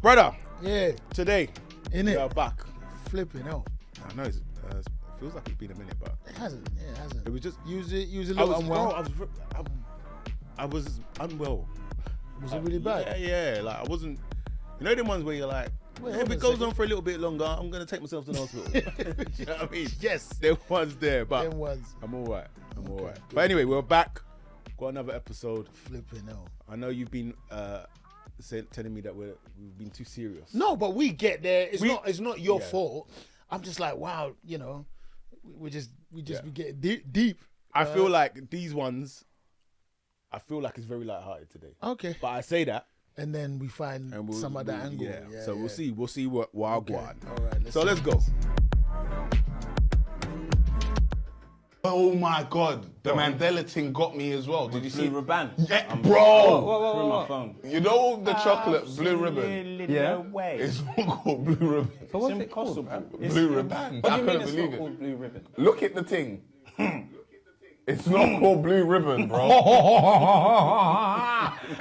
Brother. Yeah. Today. In it. We are back. Flipping hell. I know it feels like it's been a minute, but It hasn't. Yeah, it hasn't. it was just. Use a little unwell. I was unwell. Was it really bad? Yeah. Like I wasn't. You know them ones where you're like, if it goes on for a little bit longer, I'm gonna take myself to the hospital. You know what I mean? Yes. There was there, but Them ones. I'm all right. I'm all right. good. But anyway, we're back. Got another episode. Flipping hell. I know you've been telling me that we've been too serious. No, but we get there. It's not your Yeah. fault. I'm just like, wow, you know, we just be getting deep. I feel like these ones. I feel like it's very lighthearted today. Okay. But I say that. And then we find some other angle. Yeah. So we'll see. We'll see what I go on. All right. Let's go. Oh my God, the Mandela thing got me as well. Did you see? Blue ribbon. Yeah, bro. Through my phone. You know the chocolate blue ribbon? Yeah. No way. It's not called blue ribbon. So what's it called? Blue ribbon. What do I you mean couldn't it's believe not it. called blue ribbon? Look at the thing. It's not called blue ribbon, bro.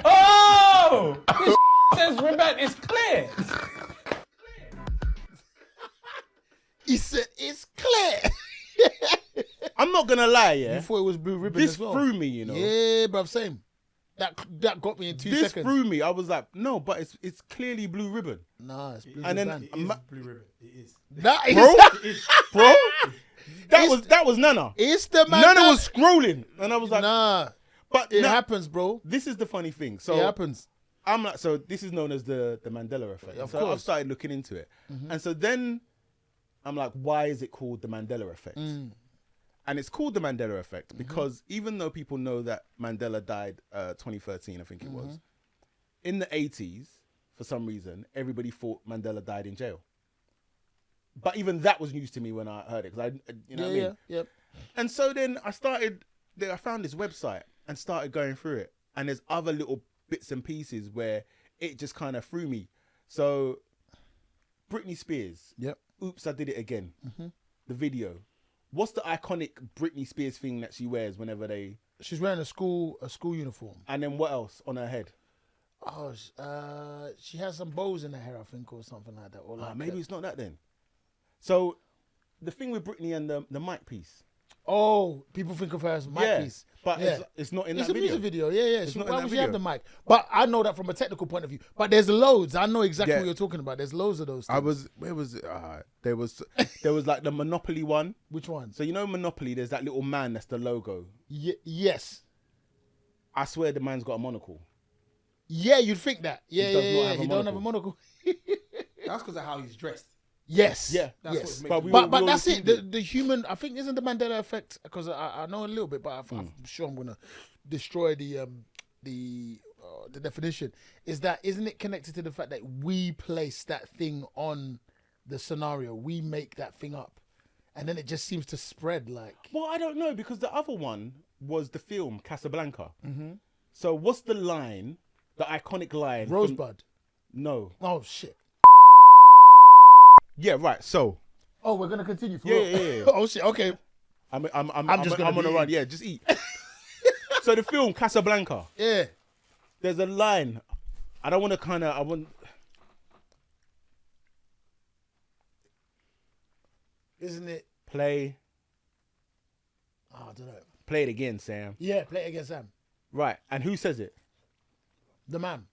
Oh! This says ribbon. It's clear. He said it's clear. I'm not gonna lie, yeah. You thought it was blue ribbon This as well. threw me, you know. Yeah, bruv, same. That got me in 2 This seconds. threw me. I was like, no, but it's clearly blue ribbon. Nah, it's blue And then ribbon. Blue ribbon. It is. That is, Bro, that was Nana. it's the man. Nana was scrolling, and I was like, Nah, but it no, happens, bro. this is the funny thing. So It happens. I'm like, so this is known as the Mandela Effect. Of So I've course. started looking into it, and so then I'm like, why is it called the Mandela Effect? And it's called the Mandela Effect because even though people know that Mandela died 2013, I think it was, in the 80s, for some reason, everybody thought Mandela died in jail. But even that was news to me when I heard it, because you know what I mean? Yep. And so then I found this website and started going through it. And there's other little bits and pieces where it just kind of threw me. So Britney Spears. Yep. Oops, I Did It Again. The video. What's the iconic Britney Spears thing that she wears whenever they... She's wearing a school uniform. And then what else on her head? Oh, she has some bows in her hair, I think, or something like that. Or like Maybe it's not that then. So the thing with Britney and the mic piece. Oh, people think of her as mic piece. But Yeah. it's not in It's that a video. music video, yeah. It's not in Why that would she have video. the mic? But I know that from a technical point of view. But there's loads. I know exactly Yeah. what you're talking about. There's loads of those things. Where was it? There was like the Monopoly one. Which one? So you know Monopoly, there's that little man that's the logo. Yes. I swear the man's got a monocle. Yeah, you'd think that. Yeah, does not yeah. have a He don't have a monocle. That's because of how he's dressed. Yes. Yeah. That's yes. what But makes we it. all- But all that's it. assumed The human, I think, isn't the Mandela Effect? Because I know a little bit, but I'm sure I'm gonna destroy the definition. Isn't it connected to the fact that we place that thing on the scenario? We make that thing up, and then it just seems to spread like. Well, I don't know, because the other one was the film Casablanca. So what's the line, the iconic line? from- Rosebud. No. Oh shit. Yeah, right. So Oh, we're gonna continue. For Yeah, real? yeah, yeah. Oh shit. Okay. I'm just on gonna a be- run. Yeah, just eat. So the film Casablanca. Yeah. There's a line. I want. Isn't it? Play Oh, I don't know. it again, Sam. Yeah, play it against Sam. Right. And who says it? The man.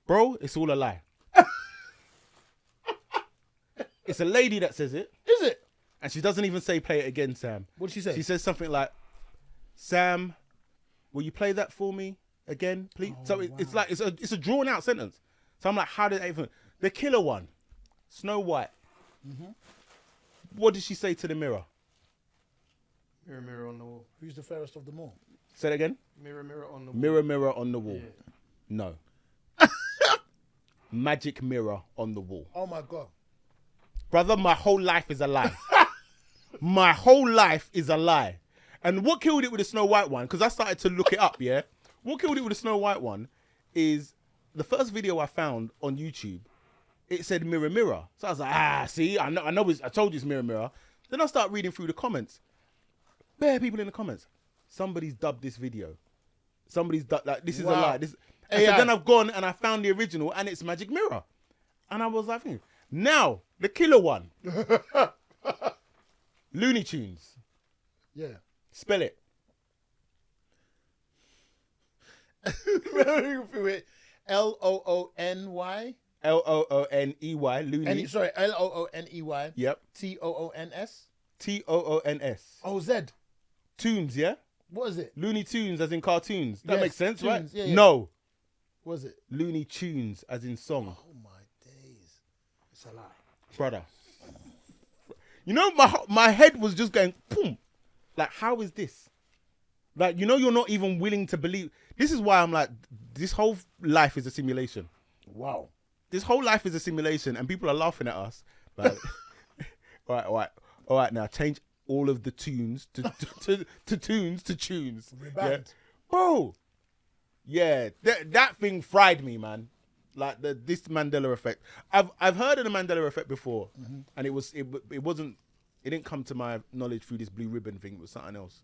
Bro, it's all a lie. It's a lady that says it, Is it? and she doesn't even say play it again, Sam. What did she say? She says something like, Sam, will you play that for me again, please? So it's like, it's a drawn out sentence. So I'm like, how did that even... The killer one, Snow White. What did she say to the mirror? Mirror, mirror on the wall. Who's the fairest of them all? Say that again. Mirror, mirror on the wall. Mirror, mirror on the wall. Yeah. No. Magic mirror on the wall. Oh my god. Brother, my whole life is a lie. My whole life is a lie. And what killed it with the Snow White one, because I started to look it up, yeah? What killed it with the Snow White one is the first video I found on YouTube, it said mirror, mirror. So I was like, see, I know I told you it's mirror, mirror. Then I start reading through the comments. Bare people in the comments. Somebody's dubbed this video. Somebody's dubbed, like, this is a Wow. lie. And so AI. then I've gone and I found the original and it's Magic Mirror. And I was like, now the killer one, Looney Tunes. Yeah. Spell it. Loony. Looney. Looney. Sorry, Looney. Yep. Toons. Toons. Oh, Z. Tunes, yeah? What is it? Looney Tunes as in cartoons. That Yes, makes sense, right? tunes, yeah. No. What is it? Looney Tunes as in song. Oh my days. It's a lie. Brother. You know, my head was just going, boom. Like, how is this? Like, you know, you're not even willing to believe. This is why I'm like, this whole life is a simulation. Wow. This whole life is a simulation, and people are laughing at us. Like, all right, now change all of the tunes to tunes to tunes. Yeah. Bro, yeah, that thing fried me, man. Like this Mandela Effect. I've heard of the Mandela Effect before, and it didn't come to my knowledge through this blue ribbon thing. It was something else.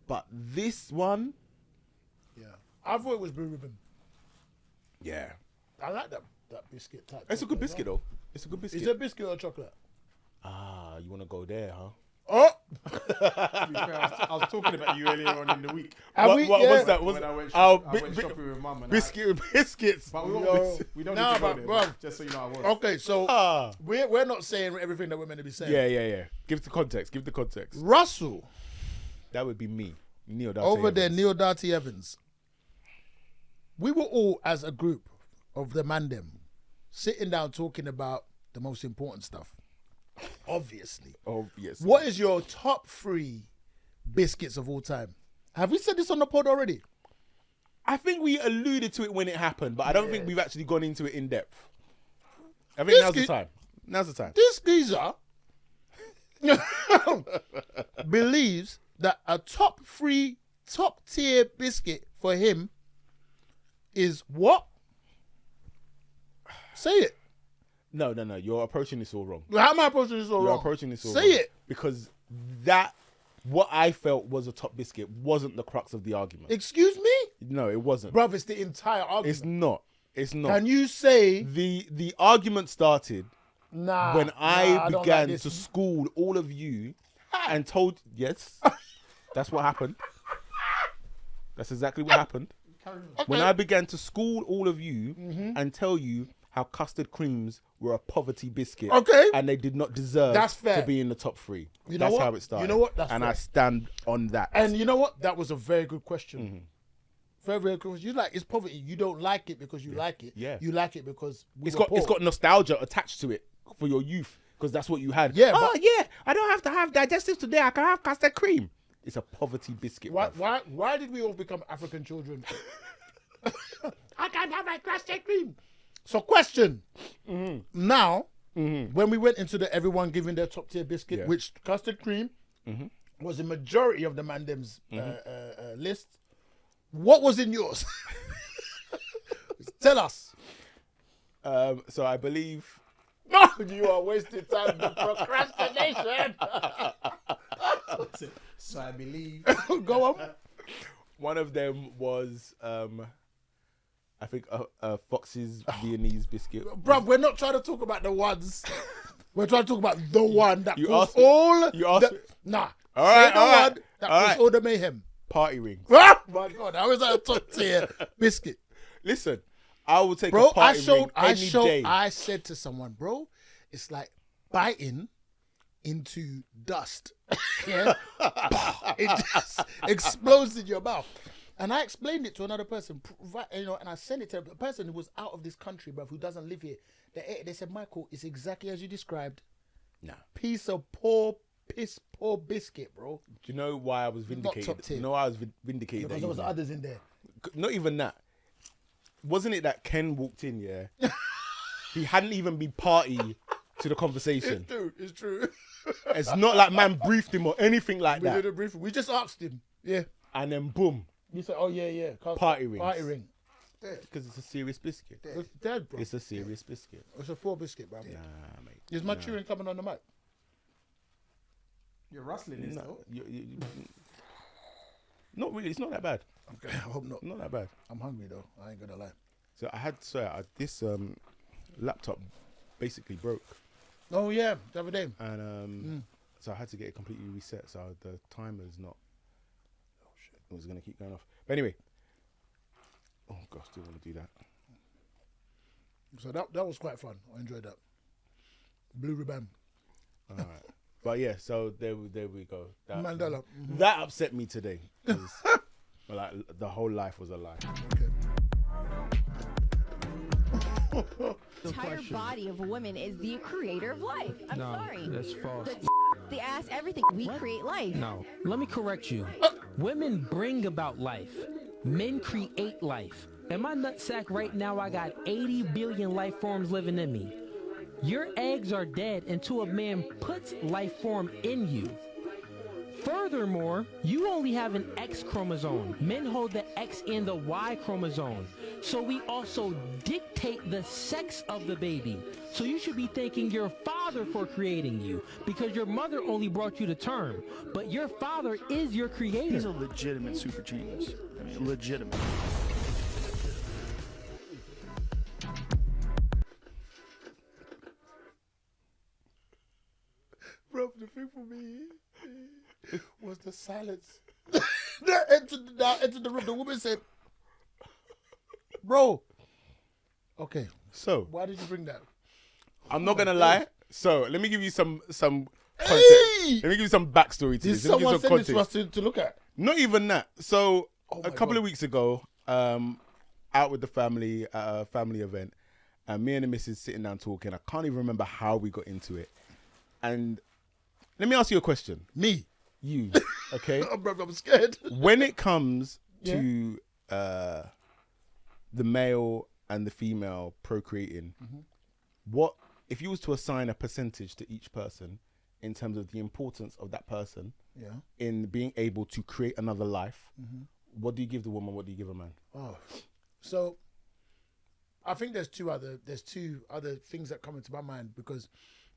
But this one, Yeah. I thought it was Blue Ribbon. yeah, I like that biscuit type. it's a good chocolate as biscuit well. though. It's a good biscuit. Is it biscuit or chocolate? Ah, you want to go there, huh? Oh! To be fair, I was talking about you earlier on in the week. What's that? When I went, Oh, I went shopping with mum and biscuits. But Yo. we don't Nah, need to go but there, bruv. just so you know I was. Okay, so Ah. we're not saying everything that we're meant to be saying. Yeah. Give the context. Russell, That would be me, Neil. over there, Neil Darty Evans. We were all, as a group of the Mandem, sitting down talking about the most important stuff. Obviously. Obviously. What is your top 3 biscuits of all time? Have we said this on the pod already? I think we alluded to it when it happened, but I don't think we've actually gone into it in depth. I think now's the time. This geezer believes that a top tier biscuit for him is what? Say it. No. You're approaching this all wrong. How am I approaching this all You're wrong? approaching this all Say wrong. it. Because what I felt was a top biscuit wasn't the crux of the argument. Excuse me? No, it wasn't. Bruv, it's the entire argument. It's not. Can you say The argument started when I don't began like to this. school all of you and told, yes, that's what happened. That's exactly what happened. When I began to school all of you and tell you how custard creams were a poverty biscuit, Okay. and they did not deserve That's fair. to be in the top 3. You know That's what? how it started. You know what? That's and fair. I stand on that. And you know what? That was a very good question. Very, very good question. You like it's poverty. You don't like it because you like it. Yeah. You like it because It's got nostalgia attached to it for your youth because that's what you had. Yeah, Oh but- yeah, I don't have to have digestives today. I can have custard cream. It's a poverty biscuit. bruv. Why did we all become African children? I can't have my custard cream. So question. Now, when we went into the everyone giving their top tier biscuit, Yeah. which custard cream was the majority of the Mandem's list, what was in yours? Tell us. So I believe No, you are wasting time with procrastination. So I believe. Go on. one of them was I think a Fox's Viennese biscuit. Bruv, we're not trying to talk about the ones. We're trying to talk about the one that You caused asked me- all. you asked the, me- nah. All Say right, the all right, one that all caused right. all the mayhem. Party rings. Ah, my God, how is that a top tier biscuit? Listen, I will take Bro, a party ring any day. I said to someone, bro, it's like biting into dust. Yeah? It just explodes in your mouth. And I explained it to another person, and I sent it to a person who was out of this country, bruv, who doesn't live here. They said, Michael, it's exactly as you described. Nah. Piece of piss poor biscuit, bro. Do you know why I was vindicated? top tier. You know why I was vindicated? Because that there was evening? others in there. Not even that. Wasn't it that Ken walked in, yeah? He hadn't even been party to the conversation. It's true. It's not like man briefed him or anything like We that. did a briefing. We just asked him. Yeah. And then boom, He said, oh, yeah. Party rings. Party ring. because it's a serious biscuit. It's dead, bro. It's a serious biscuit. It's a poor biscuit, bro. Nah, mate. Is my chewing coming on the mic? You're rustling this, though. Not really. It's not that bad. Okay, I hope not. Not that bad. I'm hungry, though. I ain't gonna lie. So I had this laptop basically broke, Oh yeah, the other day. and so I had to get it completely reset. So the timer's not. Oh shit! It was gonna keep going off. But anyway. Oh gosh, do you want to do that? So that was quite fun. I enjoyed that. Blue ribbon. All right. But yeah, so there we go. Mandela. That upset me today. 'Cause, like the whole life was a lie. Okay. The entire body of a woman is the creator of life. I'm sorry. That's false. The ass, everything. We create life. No. Let me correct you. Women bring about life. Men create life. In my nutsack right now, I got 80 billion life forms living in me. Your eggs are dead until a man puts life form in you. Furthermore, you only have an X chromosome. Men hold the X and the Y chromosome. So we also dictate the sex of the baby. So you should be thanking your father for creating you, because your mother only brought you to term, but your father is your creator. He's a legitimate super genius. I mean, legitimate. Bro, the thing for me was the silence. That entered the room. The woman said, "Bro, okay, So why did you bring that?" I'm not gonna lie. So let me give you some context. Hey! Let me give you some backstory to Did this. Let me give someone you some send this to context. us to look at? Not even that. So Oh a my couple God. of weeks ago, out with the family at a family event, and me and the missus sitting down talking. I can't even remember how we got into it. And let me ask you a question. Me, You, okay? oh, bro, I'm scared. When it comes to the male and the female procreating, what if you was to assign a percentage to each person in terms of the importance of that person Yeah. in being able to create another life? What do you give the woman? What do you give a man? Oh, so I think there's two other things that come into my mind, because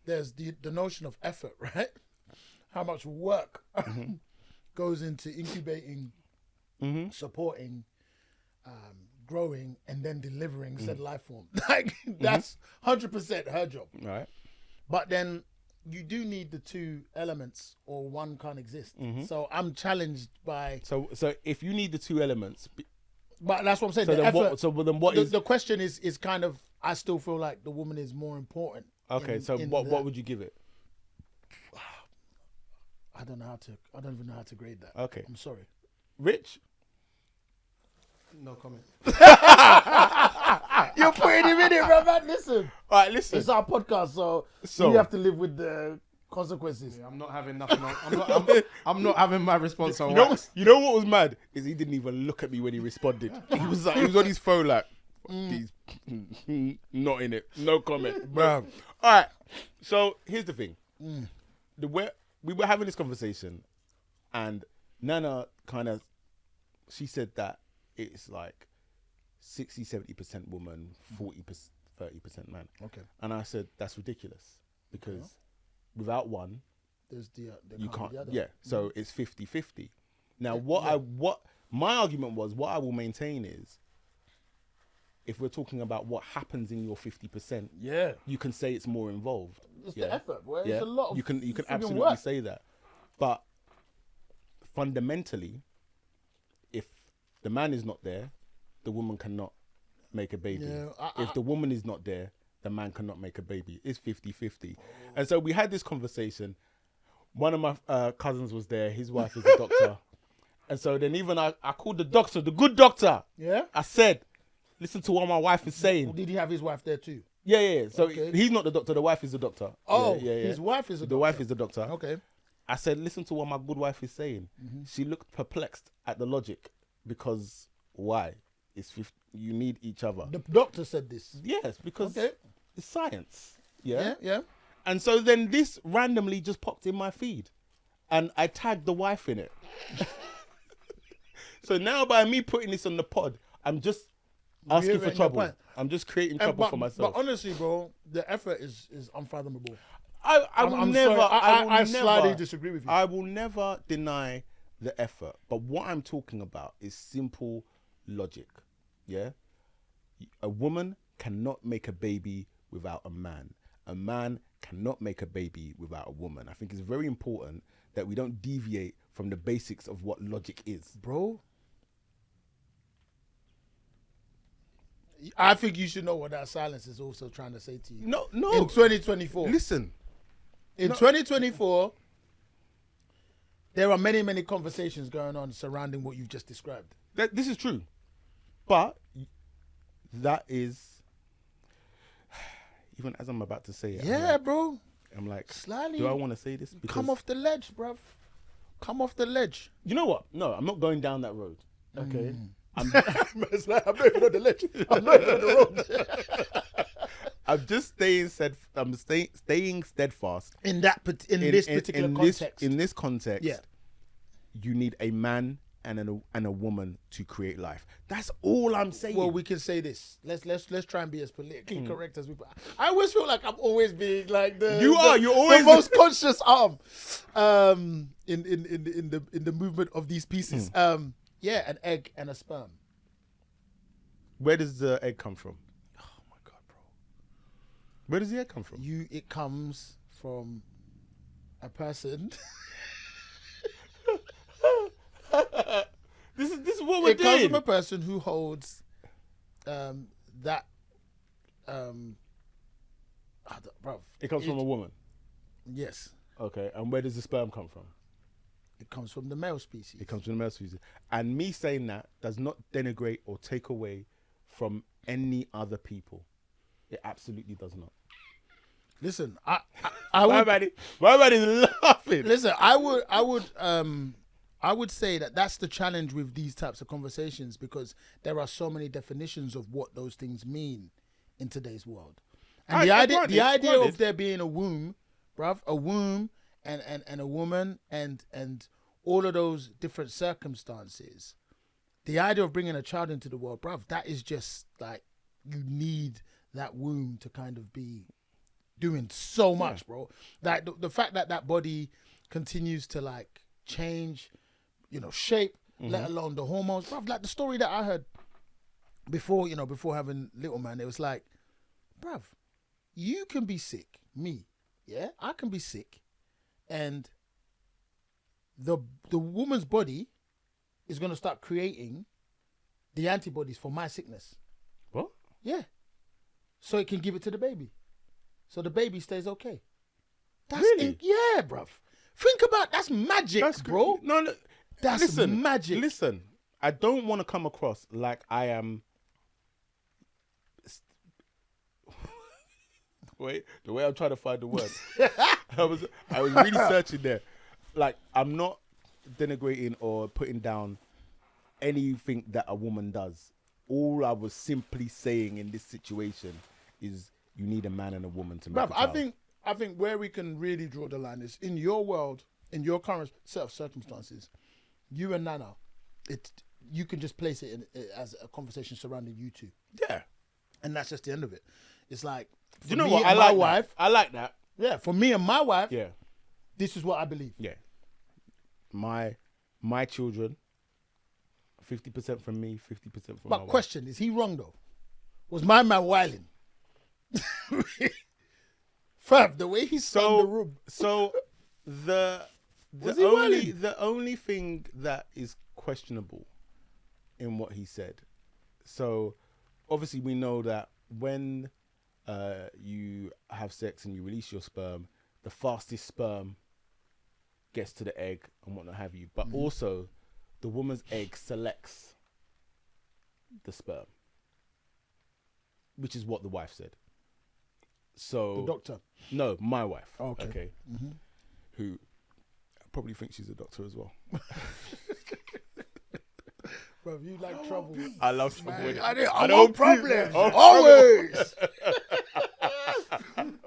there's the notion of effort, right? How much work goes into incubating, supporting, growing, and then delivering said life form. Like that's 100% her job. Right. But then you do need the two elements, or one can't exist. So I'm challenged by. So if you need the two elements, But that's what I'm saying. so the then effort. what? So then what the, is? the question is kind of. I still feel like the woman is more important. Okay. in- So in what that. would you give it? I don't know how to. I don't even know how to grade that. Okay. I'm sorry. Rich. No comment. You're putting him in it, bro, man. Listen, All right. Listen. it's our podcast, so you have to live with the consequences. I'm not having nothing on. I'm not having my response on You know, wax. you know what was mad is he didn't even look at me when he responded. He was on his phone like, he's not in it, no comment, bro. All right, so here's the thing: we were having this conversation, and Nana she said that it's like 60-70% woman, 40%, 30% man. Okay. And I said that's ridiculous because without one, There's the. you can't. The other. Yeah, so it's 50-50. Now, what my argument was, what I will maintain is, if we're talking about what happens in your 50%, Yeah. you can say it's more involved. It's the effort, bro. It's a lot of you can friggin' absolutely work. say that, but fundamentally, if the man is not there, the woman cannot make a baby. Yeah, if the woman is not there, the man cannot make a baby. It's 50-50. And so we had this conversation. One of my cousins was there. His wife is a doctor. And so then even I called the doctor, the good doctor. Yeah. I said, listen to what my wife is saying. Did he have his wife there too? Yeah. So Okay. he's not the doctor. The wife is the doctor. Oh, yeah. his wife is a The doctor. wife is the doctor. Okay. I said, listen to what my good wife is saying. She looked perplexed at the logic because why? It's 50, you need each other. The doctor said this. Yes, because Okay. it's science. Yeah. And so then this randomly just popped in my feed, and I tagged the wife in it. So now by me putting this on the pod, I'm just asking for Reiterating your trouble. point. I'm just creating trouble for myself. But honestly, bro, the effort is unfathomable. I will I'm never. sorry. I will slightly never- disagree with you. I will never deny the effort, but what I'm talking about is simple logic. Yeah, a woman cannot make a baby without a man. A man cannot make a baby without a woman. I think it's very important that we don't deviate from the basics of what logic is. Bro, I think you should know what that silence is also trying to say to you. No. In 2024. Listen. In 2024, there are many, many conversations going on surrounding what you've just described. This is true. But that is, even as I'm about to say it, Yeah, bro. I'm like, Slightly. do I want to say this? Because Come off the ledge, bruv. Come off the ledge. You know what? No, I'm not going down that road. Okay. It's like, I'm not even on the ledge. I'm not even on the road. I'm just staying steadfast In this particular context. In this context, Yeah. you need a man and a woman to create life. That's all I'm saying. Well, we can say this. Let's try and be as politically correct as we. I always feel like I'm always being like the. You're always the most conscious arm, in the movement of these pieces. Yeah, an egg and a sperm. Where does the egg come from? Oh my god, bro! Where does the egg come from? It comes from a person. This is what we're It comes doing. from a person who holds that bro. It comes from a woman. Yes, Okay, and where does the sperm come from? it comes from the male species. It comes from the male species. And me saying that does not denigrate or take away from any other people. It absolutely does not. Listen, I would. Everybody's laughing. Listen, I would say that that's the challenge with these types of conversations, because there are so many definitions of what those things mean in today's world. And the idea of there being a womb, bruv, a womb and a woman and all of those different circumstances, the idea of bringing a child into the world, bruv, that is just like, you need that womb to kind of be doing so much, bro. Like the fact that that body continues to like change, shape, let alone the hormones, bruv. Like the story that I heard before having little man, it was like, bruv, you can be sick, I can be sick, and the woman's body is gonna start creating the antibodies for my sickness. What? Yeah. So it can give it to the baby. So the baby stays okay. That's Really? Yeah, bruv. Think about that's magic, bro. No, That's magic. Listen, I don't want to come across like I am. Wait, the way I'm trying to find the word, I was really searching there. Like, I'm not denigrating or putting down anything that a woman does. All I was simply saying in this situation is you need a man and a woman to make a child. I think where we can really draw the line is in your world, in your current set of circumstances, you and Nana, you can just place it as a conversation surrounding you two. Yeah. And that's just the end of it. It's like, Do you know me what? and I my like wife. that. I like that. Yeah, for me and my wife, Yeah. this is what I believe. Yeah. My children, 50% from me, 50% from my But wife. question, is he wrong though? Was my man wilding? Fab, the way he spun the room. So the Was he wilding? only thing that is questionable in what he said. So obviously we know that when you have sex and you release your sperm, the fastest sperm gets to the egg and what not have you. But also the woman's egg selects the sperm, which is what the wife said. So The doctor. No, my wife. Okay. Who probably thinks she's a doctor as well. Bro, you like trouble. I love trouble. I don't problems. Always.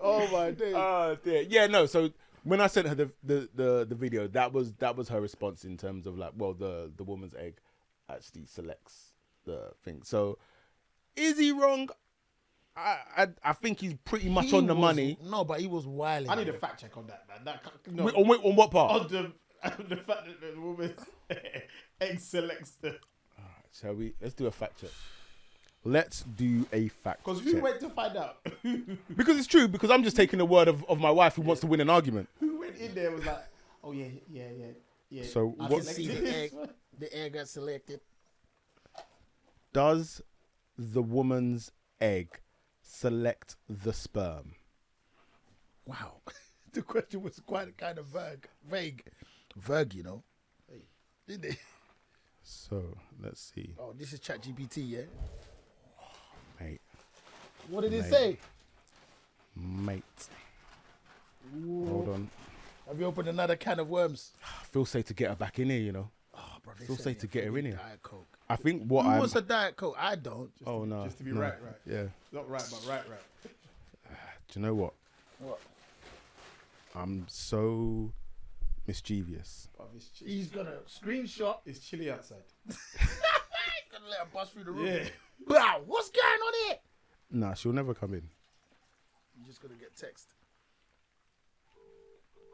Oh my days. Oh dear. Yeah, no. So when I sent her the video, that was her response in terms of like, well, the woman's egg actually selects the thing. So is he wrong? I think he's pretty much on the money. No, but he was wilding. I need a fact check on that, man. On what part? On the fact that the woman's egg selects the. Shall we? Let's do a fact check. Let's do a fact Because who check. went to find out? Because it's true, because I'm just taking the word of my wife who wants to win an argument. Who went in there and was like, oh yeah. So I what can see the egg. The egg got selected. does the woman's egg select the sperm? Wow. The question was quite kind of vague, you know. Did they? So let's see, Oh, this is ChatGPT, yeah. mate. What did it Mate. say? Mate. Hold on. Have you opened another can of worms? I feel safe to get her back in here, you know. Oh, bro, they Feel sent safe me to a get her in freaking here. Diet Coke. I think what Who I'm. wants a Diet Coke? I don't. Oh no. Just to be no. right. Yeah. Not right, but right. Do you know what? What? I'm so mischievous. But He's gonna screenshot. it's chilly outside. Gonna let him bust through the room. Yeah. Wow, what's going on here? Nah, she'll never come in. You're just gonna get text.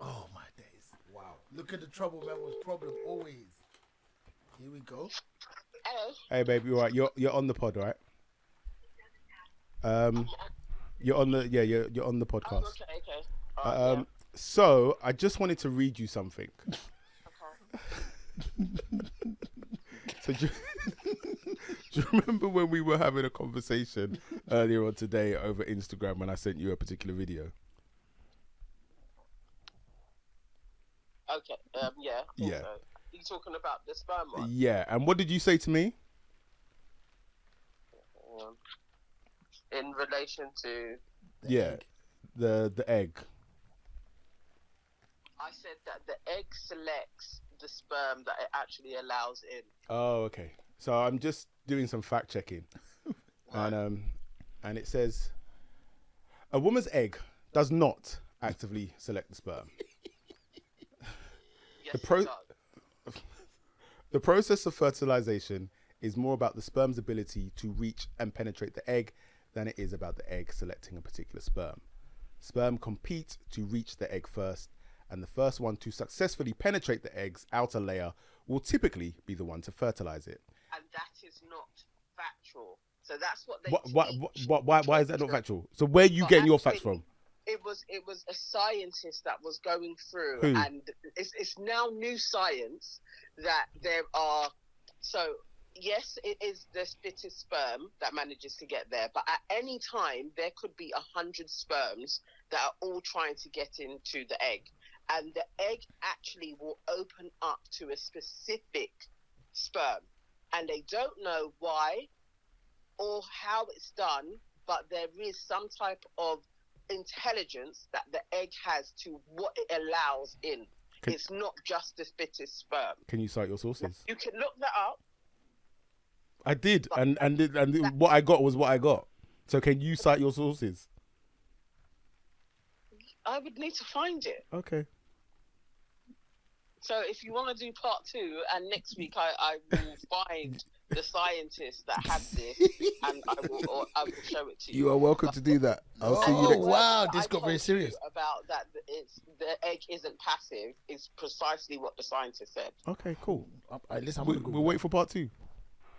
Oh my days! Wow. Look at the trouble, man. Was problem always. Here we go. Hey, baby, all right? You're on the pod, right? You're on the you're on the podcast. Okay. So I just wanted to read you something. So do you remember when we were having a conversation earlier on today over Instagram when I sent you a particular video? Okay. Yeah. Yeah. So. You talking about the sperm one? Yeah, and what did you say to me? In relation to, The egg. I said that the egg selects the sperm that it actually allows in. Oh, okay. So I'm just doing some fact checking, and it says a woman's egg does not actively select the sperm. Yes, pro- it does. The process of fertilization is more about the sperm's ability to reach and penetrate the egg than it is about the egg selecting a particular sperm. Sperm compete to reach the egg first, and the first one to successfully penetrate the egg's outer layer will typically be the one to fertilize it. And that is not factual. So that's what they teach. Why is that not factual? So where are you getting your facts from? It was a scientist that was going through, Who? and it's now new science that there are. So yes, it is the fittest sperm that manages to get there, but at any time there could be 100 sperms that are all trying to get into the egg, and the egg actually will open up to a specific sperm, and they don't know why or how it's done, but there is some type of intelligence that the egg has to what it allows in. It's not just the fittest sperm. Can you cite your sources? You can look that up. I did, and what I got was what I got. So can you cite your sources? I would need to find it. Okay. So if you want to do part 2, and next week I will find the scientist that had this, and I will show it to you. You are welcome to do that. I'll see you Oh next. wow, What this I got very told serious. you about that the egg isn't passive is precisely what the scientist said. Okay, cool. Listen, I'm We'll gonna go. wait for part 2.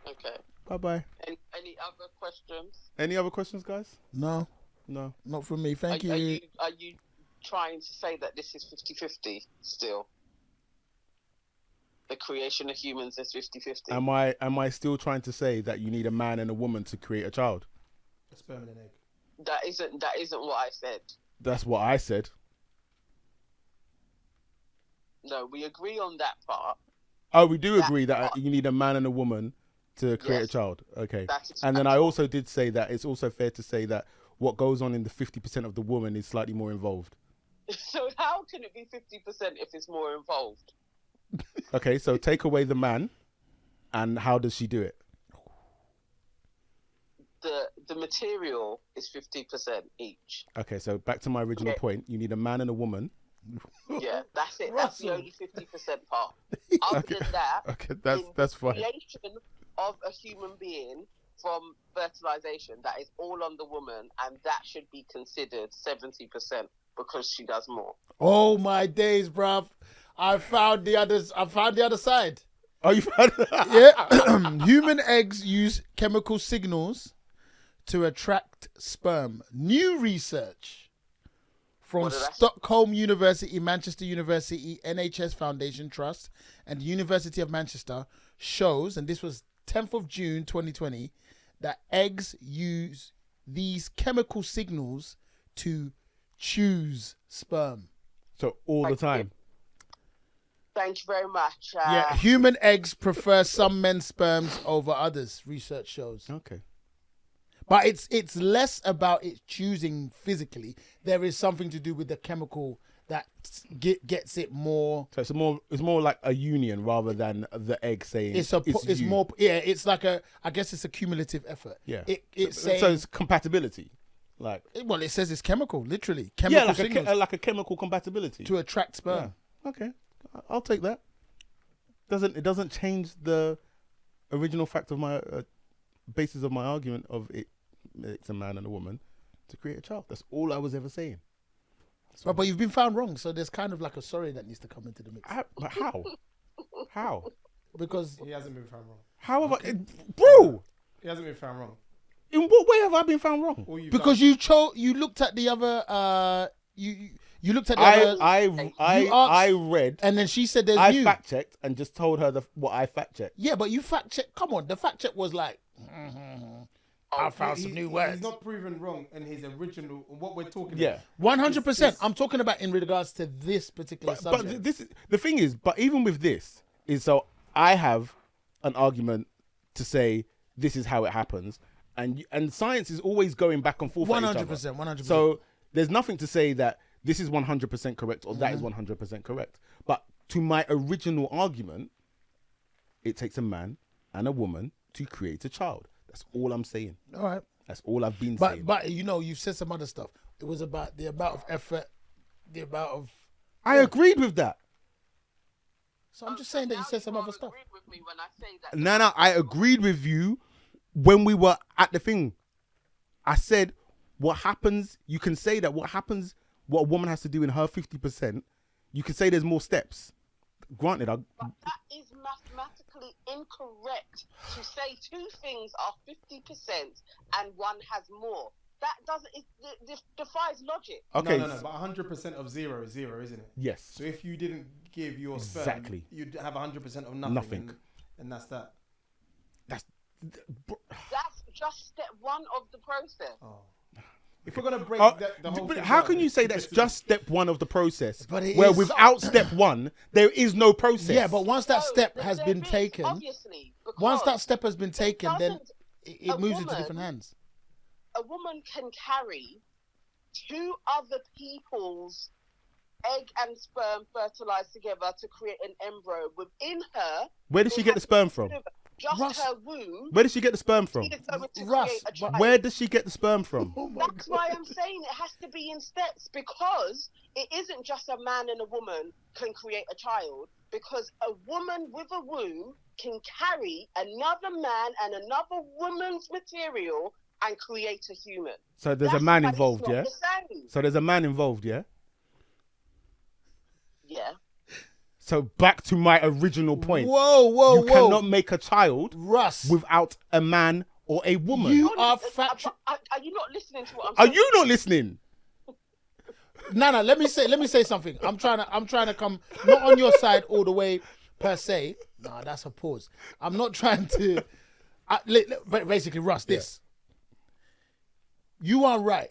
Okay. Bye bye. Any other questions? Any other questions, guys? No, No. not from me. Thank you. Are you trying to say that this is 50-50 still? The creation of humans is 50-50. Am I still trying to say that you need a man and a woman to create a child? A sperm and an egg. That isn't what I said. That's what I said. No, we agree on that part. Oh, we do That agree that part. you need a man and a woman to create a Yes. child. Okay. That is And then I factual. also did say that it's also fair to say that what goes on in the 50% of the woman is slightly more involved. So how can it be 50% if it's more involved? Okay, so take away the man, and how does she do it? The material is 50% each. Okay, so back to my original Okay. point. You need a man and a woman. Yeah, that's it. That's the Russell. only 50% part. Other than that, Okay, in that's the fine. creation of a human being from fertilization, that is all on the woman, and that should be considered 70% because she does more. Oh my days, bruv. I found the other side. Oh, you found Yeah. Human eggs use chemical signals to attract sperm. New research from What did I say? Stockholm University, Manchester University, NHS Foundation Trust, and the University of Manchester shows, and this was 10th of June 2020, that eggs use these chemical signals to choose sperm. So all the time. Thank you very much. Yeah, human eggs prefer some men's sperms over others, research shows. Okay. But it's less about it choosing physically. There is something to do with the chemical that gets it more. So it's more like a union rather than the egg saying It's you. more. Yeah, it's like I guess it's a cumulative effort. Yeah. It's so, saying, so it's compatibility. Like well, it says it's chemical, literally chemical signals like a chemical compatibility to attract sperm. Yeah. Okay, I'll take that. It doesn't change the original fact of my basis of my argument of it's a man and a woman to create a child. That's all I was ever saying. But you've been found wrong, so there's kind of like a sorry that needs to come into the mix. But how? How? Because He hasn't been found wrong. How have I, bro? He hasn't been found wrong. In what way have I been found wrong? All you've because done- you looked at the other you looked at the other, I read. and then she said there's I new. fact checked and just told her what I fact checked. Yeah, but you fact check. Come on, the fact check was like, I found some new words. He's not proven wrong in his original. What we're talking Yeah. about. 100%. I'm talking about in regards to this particular subject. But this the thing is, but even with this is so I have an argument to say this is how it happens, and science is always going back and forth. 100%, 100%. So there's nothing to say that this is 100% correct or that is 100% correct. But to my original argument, it takes a man and a woman to create a child. That's all I'm saying. All right. That's all I've been saying. But you know, you've said some other stuff. It was about the amount of effort, the amount of. I agreed with that. So I'm just saying that you said some other stuff. Agree with me when I say that. No, I agreed with you when we were at the thing. I said, what happens, you can say that what happens, what a woman has to do in her 50%, you can say there's more steps. Granted, But that is mathematically incorrect to say two things are 50% and one has more. That doesn't, it defies logic. okay. No. But 100% of zero is zero, isn't it? Yes. So if you didn't give your sperm, Exactly. you'd have 100% of nothing. Nothing. And that's that. That's just step one of the process. Oh. If we're gonna break the whole but thing how down, can you say that's just step one of the process? But it where is- without step one, there is no process. Yeah, but once that No, step there has is, been taken, obviously, once that because step has been taken, then doesn't- it a moves into woman- different hands. a woman can carry two other people's egg and sperm fertilized together to create an embryo within her. Where does she get the sperm from? Just Russ, her womb. Where does she get the sperm from? She is going to Russ, create a but child. Where does she get the sperm from? That's why I'm saying it has to be in steps, because it isn't just a man and a woman can create a child, because a woman with a womb can carry another man and another woman's material and create a human. So there's That's a man why it's involved, not yeah? the same. So there's a man involved, yeah? Yeah. So back to my original point. Whoa, You cannot make a child Russ, without a man or a woman. you are Are you not listening to what I'm Are saying? you not listening? Nana, let me say something. I'm trying to come not on your side all the way per se. Nah, that's a pause. I'm not trying to. But basically, Russ, this. You are right.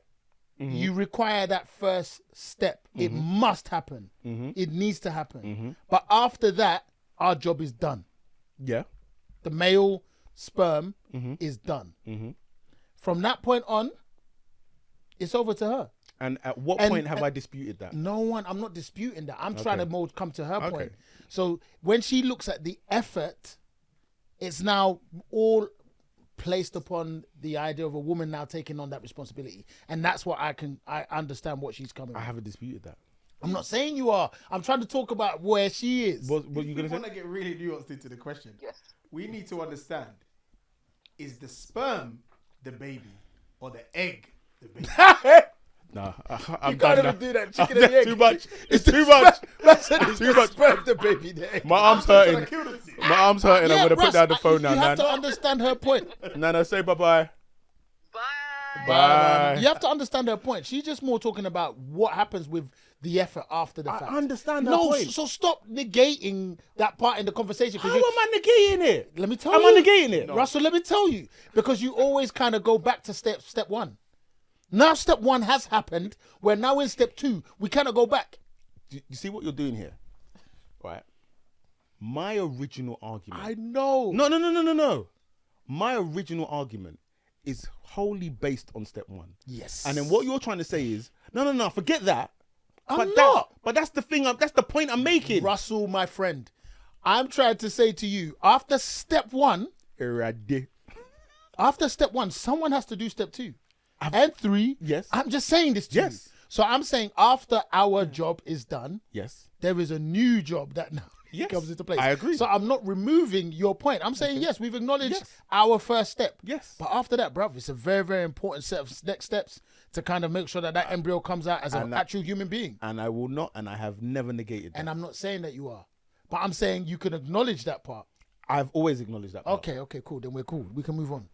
You require that first step. It must happen. It needs to happen. But after that, our job is done. Yeah. The male sperm is done. From that point on, it's over to her. And at what And- point have I disputed that? No one, I'm not disputing that. I'm trying to more come to her Okay. point. So when she looks at the effort, it's now all placed upon the idea of a woman now taking on that responsibility. And that's what I understand what she's coming I with. haven't disputed that. I'm not saying you are. I'm trying to talk about where she is. What you If we gonna want say? to get really nuanced into the question, Yes. we need to understand: is the sperm the baby or the egg the baby? No, I'm You done can't now. even do that chicken and That's egg. too much. It's too much. It's Too much. Sperm the baby there. My arm's hurting. My arm's hurting. I'm gonna put Russ, down the phone now, you have man. to understand her point. Nana, say bye bye. Bye. Bye. You have to understand her point. She's just more talking about what happens with the effort after the fact. I understand her No, point. so stop negating that part in the conversation. How am I negating it? Let me tell Am you. I negating it? Russell, let me tell you. Because you always kind of go back to step one. Now step one has happened. We're now in step two. We cannot go back. You see what you're doing here? Right. My original argument. I know. No. My original argument is wholly based on step one. Yes. And then what you're trying to say is, no, forget that. I'm not. But that's the thing. That's the point I'm making. Russell, my friend, I'm trying to say to you, after step one, someone has to do step two. And three. Yes. I'm just saying this to you. So I'm saying after our job is done, yes, there is a new job that now comes into place. I agree. So I'm not removing your point. I'm saying, yes, we've acknowledged our first step. Yes. But after that, bruv, it's a very, very important set of next steps to kind of make sure that embryo comes out as an actual human being. And I will not, and I have never negated that. And I'm not saying that you are. But I'm saying you can acknowledge that part. I've always acknowledged that part. Okay, cool. Then we're cool. We can move on.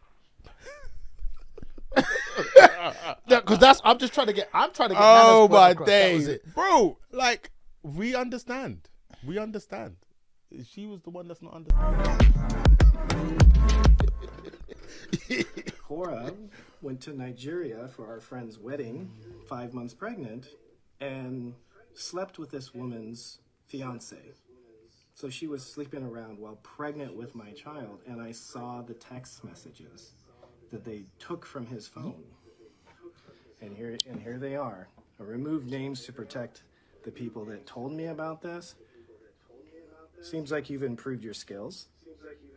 Because I'm trying to get Oh Nana's my point across. That days, was it. bro! Like we understand. She was the one that's not understanding. Cora went to Nigeria for our friend's wedding, 5 months pregnant, and slept with this woman's fiance. So she was sleeping around while pregnant with my child, and I saw the text messages that they took from his phone. And here they are. I removed names to protect the people that told me about this. Seems like you've improved your skills.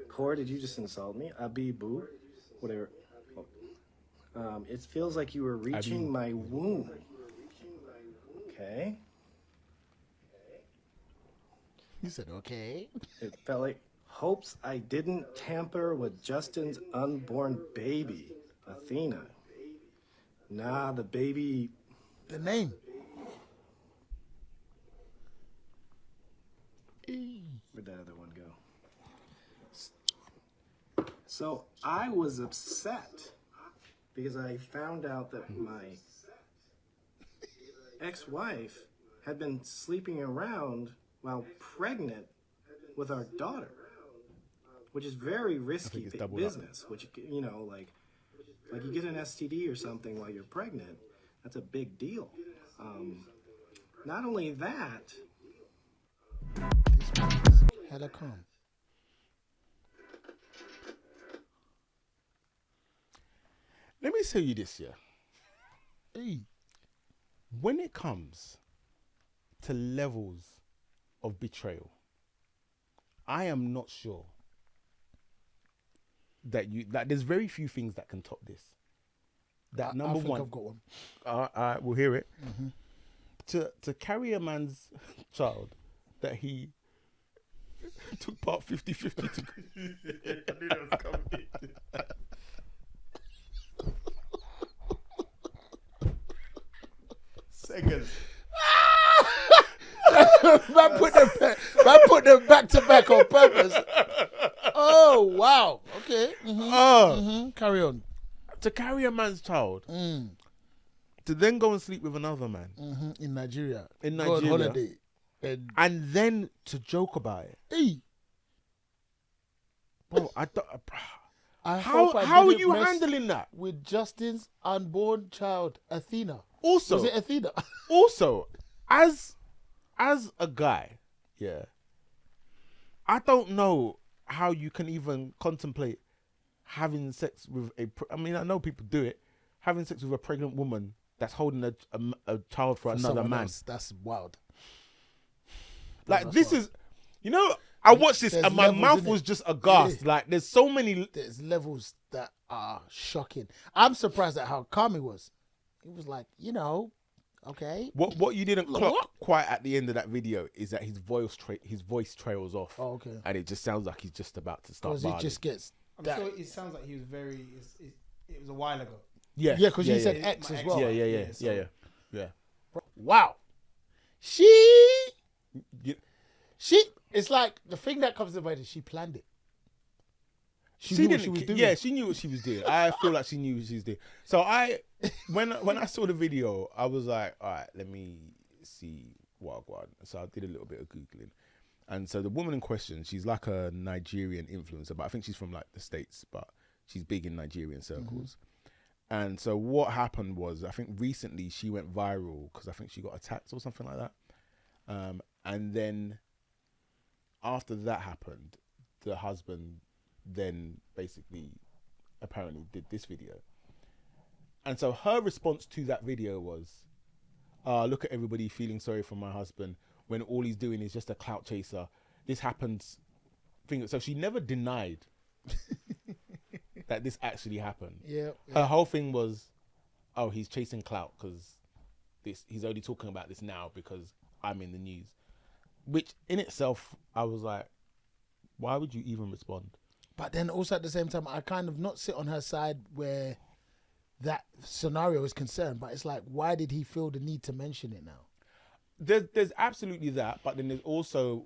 Cora, did you just insult me? Abibu, whatever. It feels like you were reaching my womb. Okay. You said okay. It felt like hopes I didn't tamper with Justin's unborn baby, Athena. Nah, the baby. The name. Where'd that other one go? So I was upset because I found out that my ex-wife had been sleeping around while pregnant with our daughter, which is very risky business. Which, you know, like you get an STD or something while you're pregnant, that's a big deal. Not only that. Hella calm. Let me tell you this, yeah. Hey. When it comes to levels of betrayal, I am not sure that there's very few things that can top this. That number I think one, I've got one. All right, we'll hear it. Mm-hmm. To carry a man's child that he took part 50-50 to. I knew that was coming. Seconds. Man put them back to back on purpose. Oh wow. Okay. Carry on. To carry a man's child, to then go and sleep with another man in Nigeria. Go on holiday. And then to joke about it. Hey. Bro, how are you handling that? With Justin's unborn child, Athena. Also, was it Athena? Also, as a guy, yeah, I don't know how you can even contemplate having sex with I mean, I know people do it. Having sex with a pregnant woman that's holding a child for another man. Else. That's wild. Like, this wild. Is, you know, I watched this and my mouth was just aghast. Yeah. Like, there's so many. There's levels that are shocking. I'm surprised at how calm he was. He was like, you know, okay. What you didn't clock quite at the end of that video is that his voice trails off. Oh, okay. And it just sounds like he's just about to start. Because he just gets. I'm sure it sounds like he was very. It was a while ago. Yeah, yeah, because he said X as well. Yeah. Wow. She. It's like the thing that comes to mind is she planned it. She knew what she was doing. Yeah, she knew what she was doing. I feel like she knew what she was doing. So when I saw the video, I was like, all right, let me see what I got. So I did a little bit of Googling. And so the woman in question, she's like a Nigerian influencer, but I think she's from like the States, but she's big in Nigerian circles. And so what happened was, I think recently she went viral because I think she got attacked or something like that. And then after that happened, the husband then basically apparently did this video. And so her response to that video was, look at everybody feeling sorry for my husband when all he's doing is just a clout chaser. This happens. So she never denied that this actually happened. Yeah. Her whole thing was, oh, he's chasing clout because he's only talking about this now because I'm in the news. Which in itself, I was like, why would you even respond? But then also at the same time, I kind of not sit on her side where that scenario is concerned, but it's like, why did he feel the need to mention it now? There's absolutely that, but then there's also,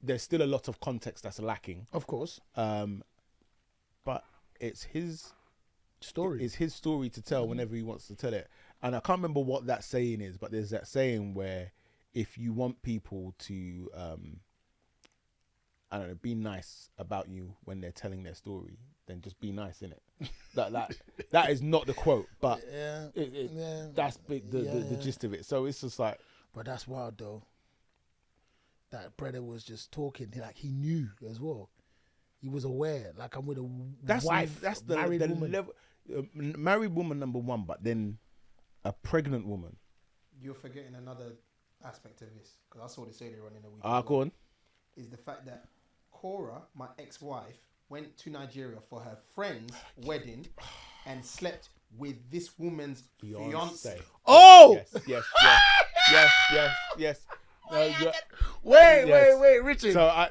there's still a lot of context that's lacking. Of course. But it's his story. It's his story to tell whenever he wants to tell it. And I can't remember what that saying is, but there's that saying where if you want people to, I don't know, be nice about you when they're telling their story, then just be nice, innit? That is not the quote, but that's the gist of it. So it's just like, but that's wild though. That brother was just talking, like he knew as well. He was aware. Like, I'm with a wife. That's the married woman. level. Married woman number one, but then a pregnant woman. You're forgetting another aspect of this, because I saw this earlier on in the week. Go on. Is the fact that Cora, my ex-wife, went to Nigeria for her friend's wedding and slept with this woman's fiance. Oh! Yes. Wait, Richard. So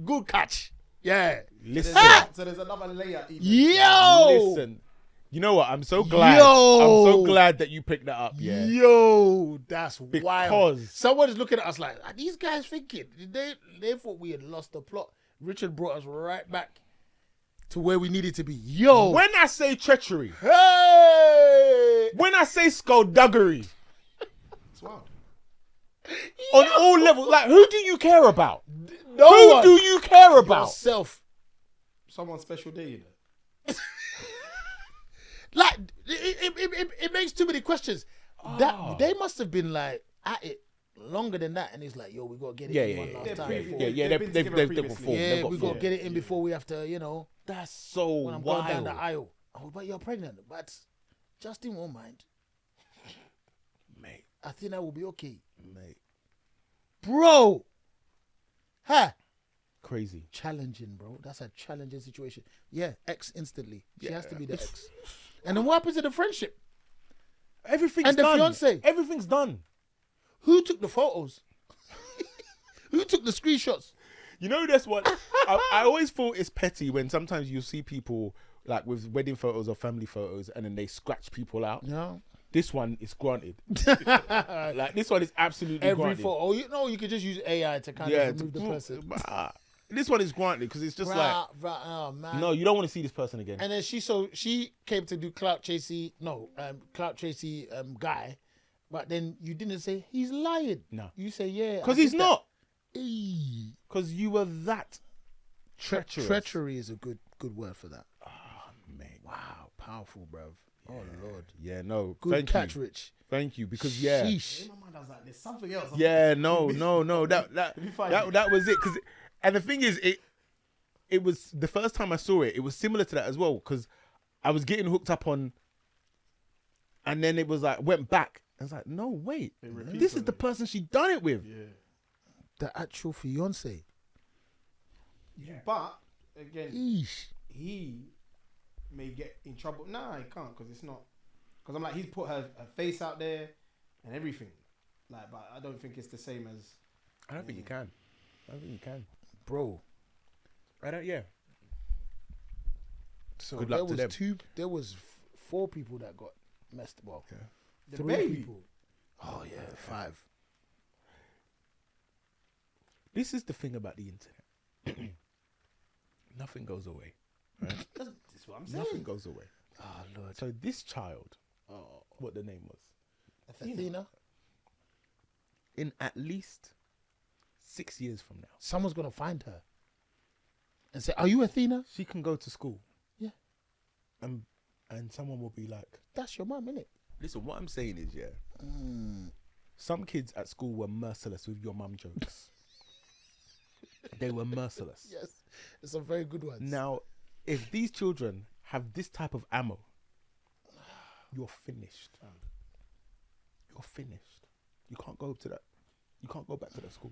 good catch. Yeah. Listen. So there's another layer. Listen. You know what? I'm so glad. I'm so glad that you picked that up. Yeah. Yo, that's wild. Because someone's looking at us like, are these guys thinking? They thought we had lost the plot. Richard brought us right back to where we needed to be. Yo. When I say treachery, hey. When I say skullduggery, it's wild. On all levels, like, who do you care about? No who one. do you care about? Yourself. Someone's special day, you know. Like, it makes too many questions. That they must have been like at it longer than that, and he's like, "Yo, we gotta get it in one last time." They've got form. Yeah, we gotta get it in before we have to, That's so when I'm wild. going down the aisle. Oh, but you're pregnant. But Justin won't mind, mate. I think that will be okay, mate. Bro, crazy, challenging, bro. That's a challenging situation. Yeah, ex instantly. She has to be the ex. And then what happens to the friendship? Everything's done. And the fiance? Everything's done. Who took the photos? Who took the screenshots? You know, that's what I always thought is petty when sometimes you see people like with wedding photos or family photos and then they scratch people out. No. This one is granted. Like, this one is absolutely granted. Photo. You could just use AI to kind of remove the person. This one is granted because it's just oh, man. No, you don't want to see this person again. And then she came to do clout chasey guy, but then you didn't say he's lying. No, you say yeah because he's not. Because you were that treacherous. Treachery is a good word for that. Oh, mate. Wow, powerful, bruv. Yeah. Oh Lord. Yeah, no. Good catch, Rich. Thank you, because Sheesh. My mind was like, there's something else. Yeah, no. That was it. And the thing is, it was the first time I saw it. It was similar to that as well, because I was getting hooked up on, and then it was like went back. I was like, no, wait, this is the person she done it with. Yeah. The actual fiance. Yeah. But again, Eesh. he may get in trouble. Nah, he can't, because it's not. Because I'm like, he's put her face out there and everything. Like, but I don't think it's the same as. I don't think you can. Bro. Yeah. So good luck to them. There was 4 people that got messed up. Yeah. The 3 baby. people. Oh yeah, 5. This is the thing about the internet. nothing goes away. Right? That's what I'm saying. Nothing goes away. Oh Lord. So this child, what the name was, Athena. in at least 6 years from now, Someone's gonna find her and say, "Are you Athena?" she can go to school. Yeah. And someone will be like, That's your mum, innit? listen, what I'm saying is, some kids at school were merciless with your mum jokes. They were merciless. Yes, there's some very good ones. Now, if these children have this type of ammo, you're finished. You're finished. You can't go to that. You can't go back to that school.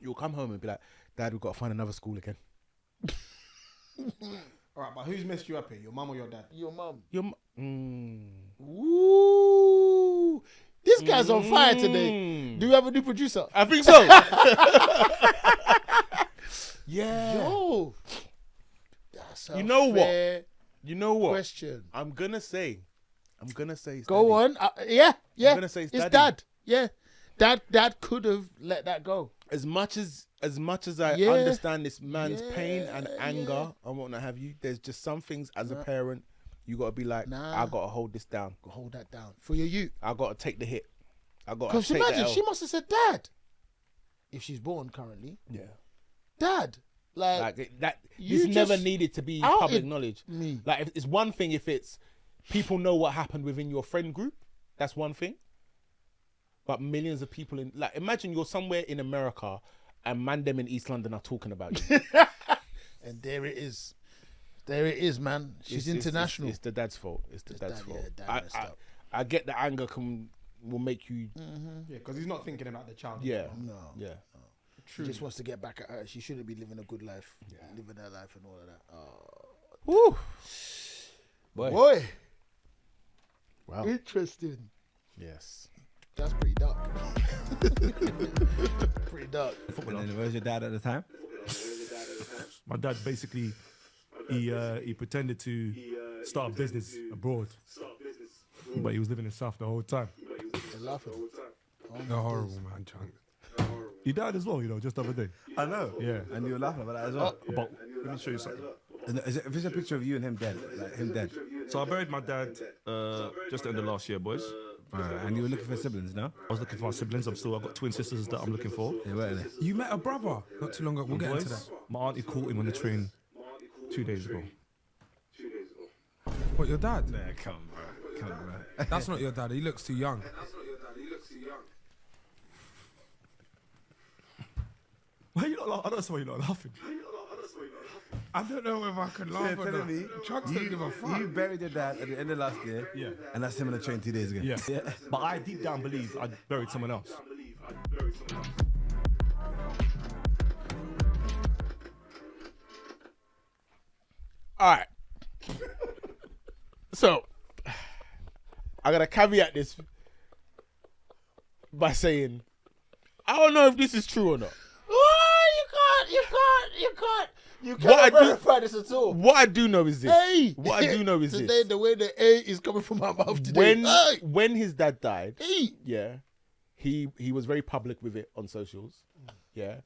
You'll come home and be like, Dad, we've got to find another school again. All right, but who's messed you up here? Your mum or your dad? Your mum. Ooh, this guy's on fire today. Do you have a new producer? I think so. Yeah. Yo, that's a You know what? fair You know what? question. I'm gonna say it's Go Daddy. on. Yeah. I'm gonna say it's Daddy. Dad. Yeah, Dad could have let that go. As much as I Yeah. understand this man's Yeah, pain and anger and what not have you, there's just some things as a parent you gotta be like, Nah. I gotta hold this down. Hold that down for your youth. I gotta take the hit. I gotta Because take imagine the L. she must have said, "Dad," if she's born currently. Yeah. Dad, Like that. you This never just needed to be outed public knowledge. me. Like it's one thing if it's people know what happened within your friend group. That's one thing. But millions of people in imagine you're somewhere in America and man them in East London are talking about you. And there it is. There it is, man. She's international. It's the dad's fault. It's the dad's dad, fault. yeah, dad messed up. I get the anger will make you. Yeah, because he's not thinking about the child. Yeah. No. Yeah. She just wants to get back at her. She shouldn't be living a good life. Living her life and all of that. Woo. Boy. Wow. Interesting. Yes. That's pretty dark. Pretty dark. And where's your dad at the time? My dad basically, he pretended to start a business abroad, but he was living in the South the whole time. They're laughing. They're horrible, man, John. He died as well, just the other day. I know. Yeah. And you were laughing about that as well. But let me show you something. If it's a picture of you and him dead, like him dead. So I buried my dad just the end of last year, boys. And you were looking for siblings, no? I was looking for my siblings. I've got twin sisters that I'm looking for. Yeah, weren't they? You met a brother not too long ago. We'll get into that. My auntie caught him on the train 2 days ago. What, your dad? Nah, come on, bro. Come on, bro. That's not your dad. He looks too young. Why you not laughing? I don't know why you're not laughing. I don't know if I can laugh or not. Me, Chucks don't give a fuck. you buried your dad at the end of last year. Yeah. And that's him on the train 2 days ago. Yeah. But I deep down believe I buried someone else. All right. So, I gotta caveat this by saying, I don't know if this is true or not. You can't verify this at all. What I do know is this. Hey! What I do know is Today, this. the way the A is coming from my mouth today. When his dad died, Hey! yeah, he was very public with it on socials. Yeah.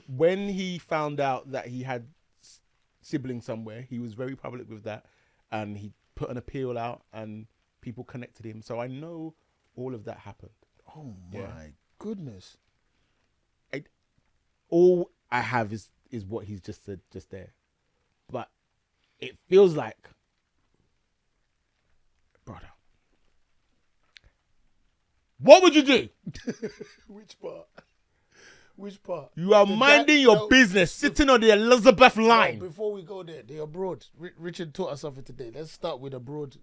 When he found out that he had siblings somewhere, he was very public with that, and he put an appeal out, and people connected him. So I know all of that happened. Oh my goodness. All I have is what he's just said just there. But it feels like, brother, what would you do? Which part? Which part? You are minding your business, sitting on the Elizabeth line. Before we go there, they're abroad. Richard taught us something today. Let's start with abroad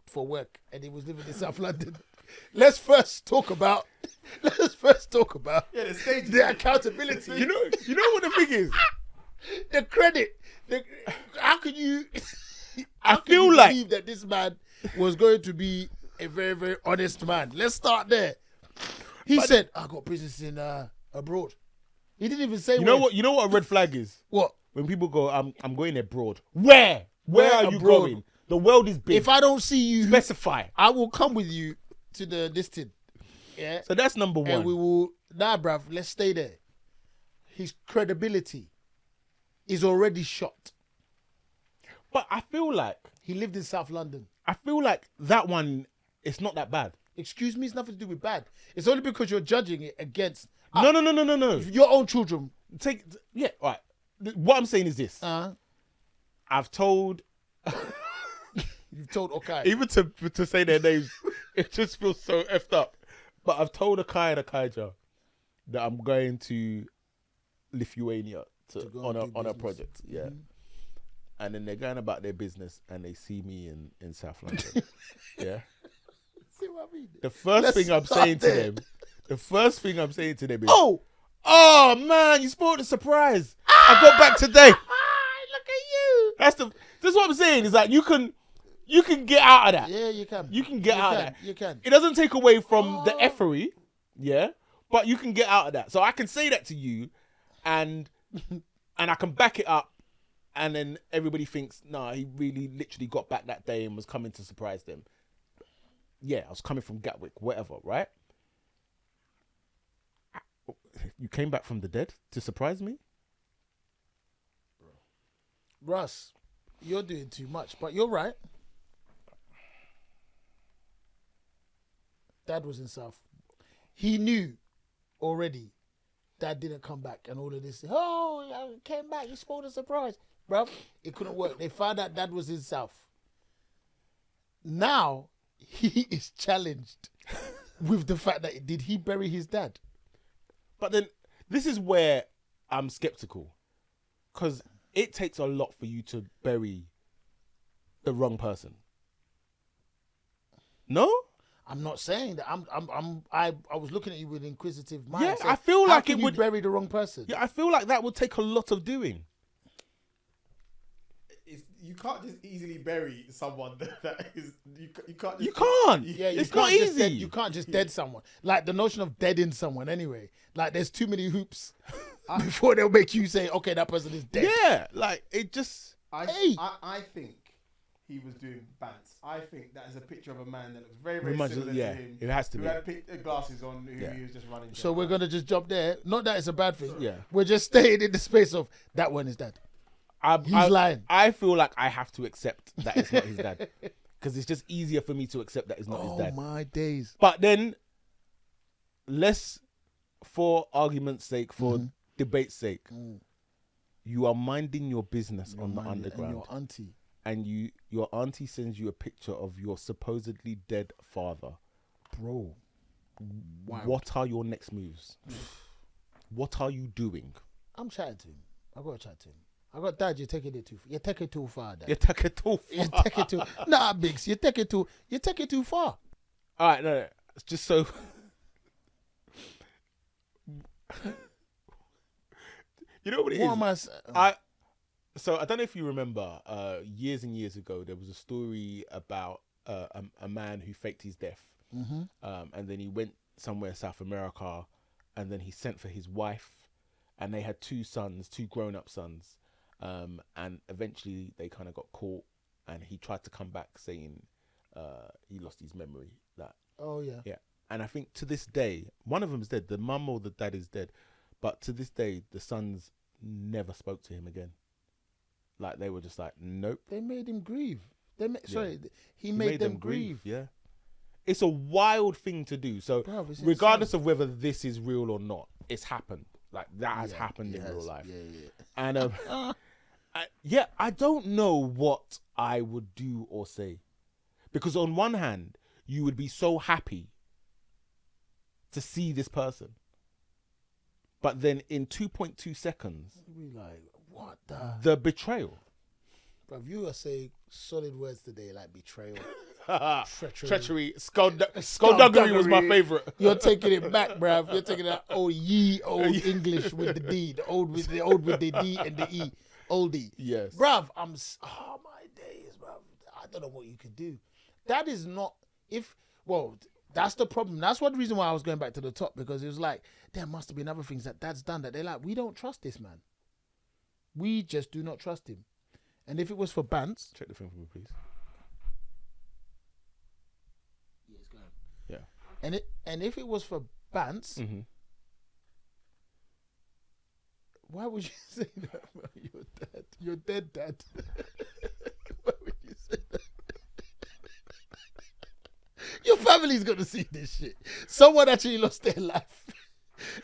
for work, and he was living in South London. Let's first talk about the accountability. You know what the thing is? The credit. How can you? I feel like believe that this man was going to be a very, very honest man. Let's start there. He said, "I got business in abroad." He didn't even say. You know what a red flag is? What? When people go, I'm going abroad. Where are you abroad? going? The world is big. If I don't see you, specify. I will come with you to the listing. Yeah. So that's number one. And we will bruv, let's stay there. His credibility. is already shot. But I feel like he lived in South London. I feel like that one, it's not that bad. Excuse me, it's nothing to do with bad. It's only because you're judging it against No. your own children. All right. What I'm saying is this. I've told. You've told Okai. Even to say their names, it just feels so effed up. But I've told Okai and Akaija that I'm going to Lithuania on a project. Yeah. Mm-hmm. And then they're going about their business and they see me in South London. Yeah. See what I mean? The first thing I'm saying to them is, oh man, you spoiled the surprise. I got back today. Look at you. That's what I'm saying. Is that you can get out of that. Yeah, you can. You can get out of that. You can. It doesn't take away from the effery, yeah, but you can get out of that. So I can say that to you, and I can back it up, and then everybody thinks, nah, he really literally got back that day and was coming to surprise them. Yeah, I was coming from Gatwick, whatever, right? You came back from the dead to surprise me? Russ, you're doing too much, but you're right. Dad was in South. He knew already Dad didn't come back and all of this. Oh, I came back. You spoiled a surprise. Bruv, it couldn't work. They found out Dad was in South. Now, he is challenged with the fact that did he bury his dad? But then this is where I'm skeptical, because it takes a lot for you to bury the wrong person. No? I'm not saying that. I was looking at you with inquisitive mind. Yeah, saying, I feel how like can it you would bury the wrong person. Yeah, I feel like that would take a lot of doing. You can't just easily bury someone that is. You can't. You can't. Yeah, it's not easy. You can't just dead someone. Like the notion of deading someone anyway. Like there's too many hoops before they'll make you say, okay, that person is dead. Yeah, like it just. I think he was doing bants. I think that is a picture of a man that looks very, very similar to him. It has to who be. had glasses on, who he was just running. So we're gonna just jump there. Not that it's a bad thing. Yeah. We're just staying in the space of that one is dead. He's lying. I feel like I have to accept that it's not his dad, because it's just easier for me to accept that it's not his dad. Oh my days! But then, for argument's sake, for debate's sake, you are minding your business on the underground. And your auntie. And your auntie sends you a picture of your supposedly dead father. Bro. Wow. What are your next moves? What are you doing? I'm chatting to him. I got to chat to him. I got, Dad, you're taking it too far. You take it too far, Dad. You take it too far. You take it too. Nah, Biggs, you take it too far. All right, no. It's just so. You know what it is? So I don't know if you remember, years and years ago, there was a story about a man who faked his death, and then he went somewhere South America, and then he sent for his wife, and they had two grown-up sons, and eventually they kind of got caught, and he tried to come back saying he lost his memory. Yeah. And I think to this day, one of them is dead. The mum or the dad is dead, but to this day, the sons never spoke to him again. Like they were just like, nope. They made him grieve. He made them grieve. Yeah. It's a wild thing to do. So regardless of whether this is real or not, it's happened. Like that has happened in real life. And I don't know what I would do or say, because on one hand, you would be so happy to see this person, but then in 2.2 seconds, you'd be like, what the betrayal. Bruv, you are saying solid words today, like betrayal, treachery, skullduggery was my favorite. You're taking it back, bruv. You're taking that old English with the D, the old with the D and the E, oldie. Yes, bruv. My days, bruv. I don't know what you could do. That is not that's the problem. That's one reason why I was going back to the top, because it was like there must have been other things that Dad's done that they're like, we don't trust this man. We just do not trust him. And if it was for Bants... Check the film for me, please. Yeah, it's going. Yeah. And if it was for Bants... Why would you say that about your Your dead dad. Why would you say that? Your family's gonna see this shit. Someone actually lost their life,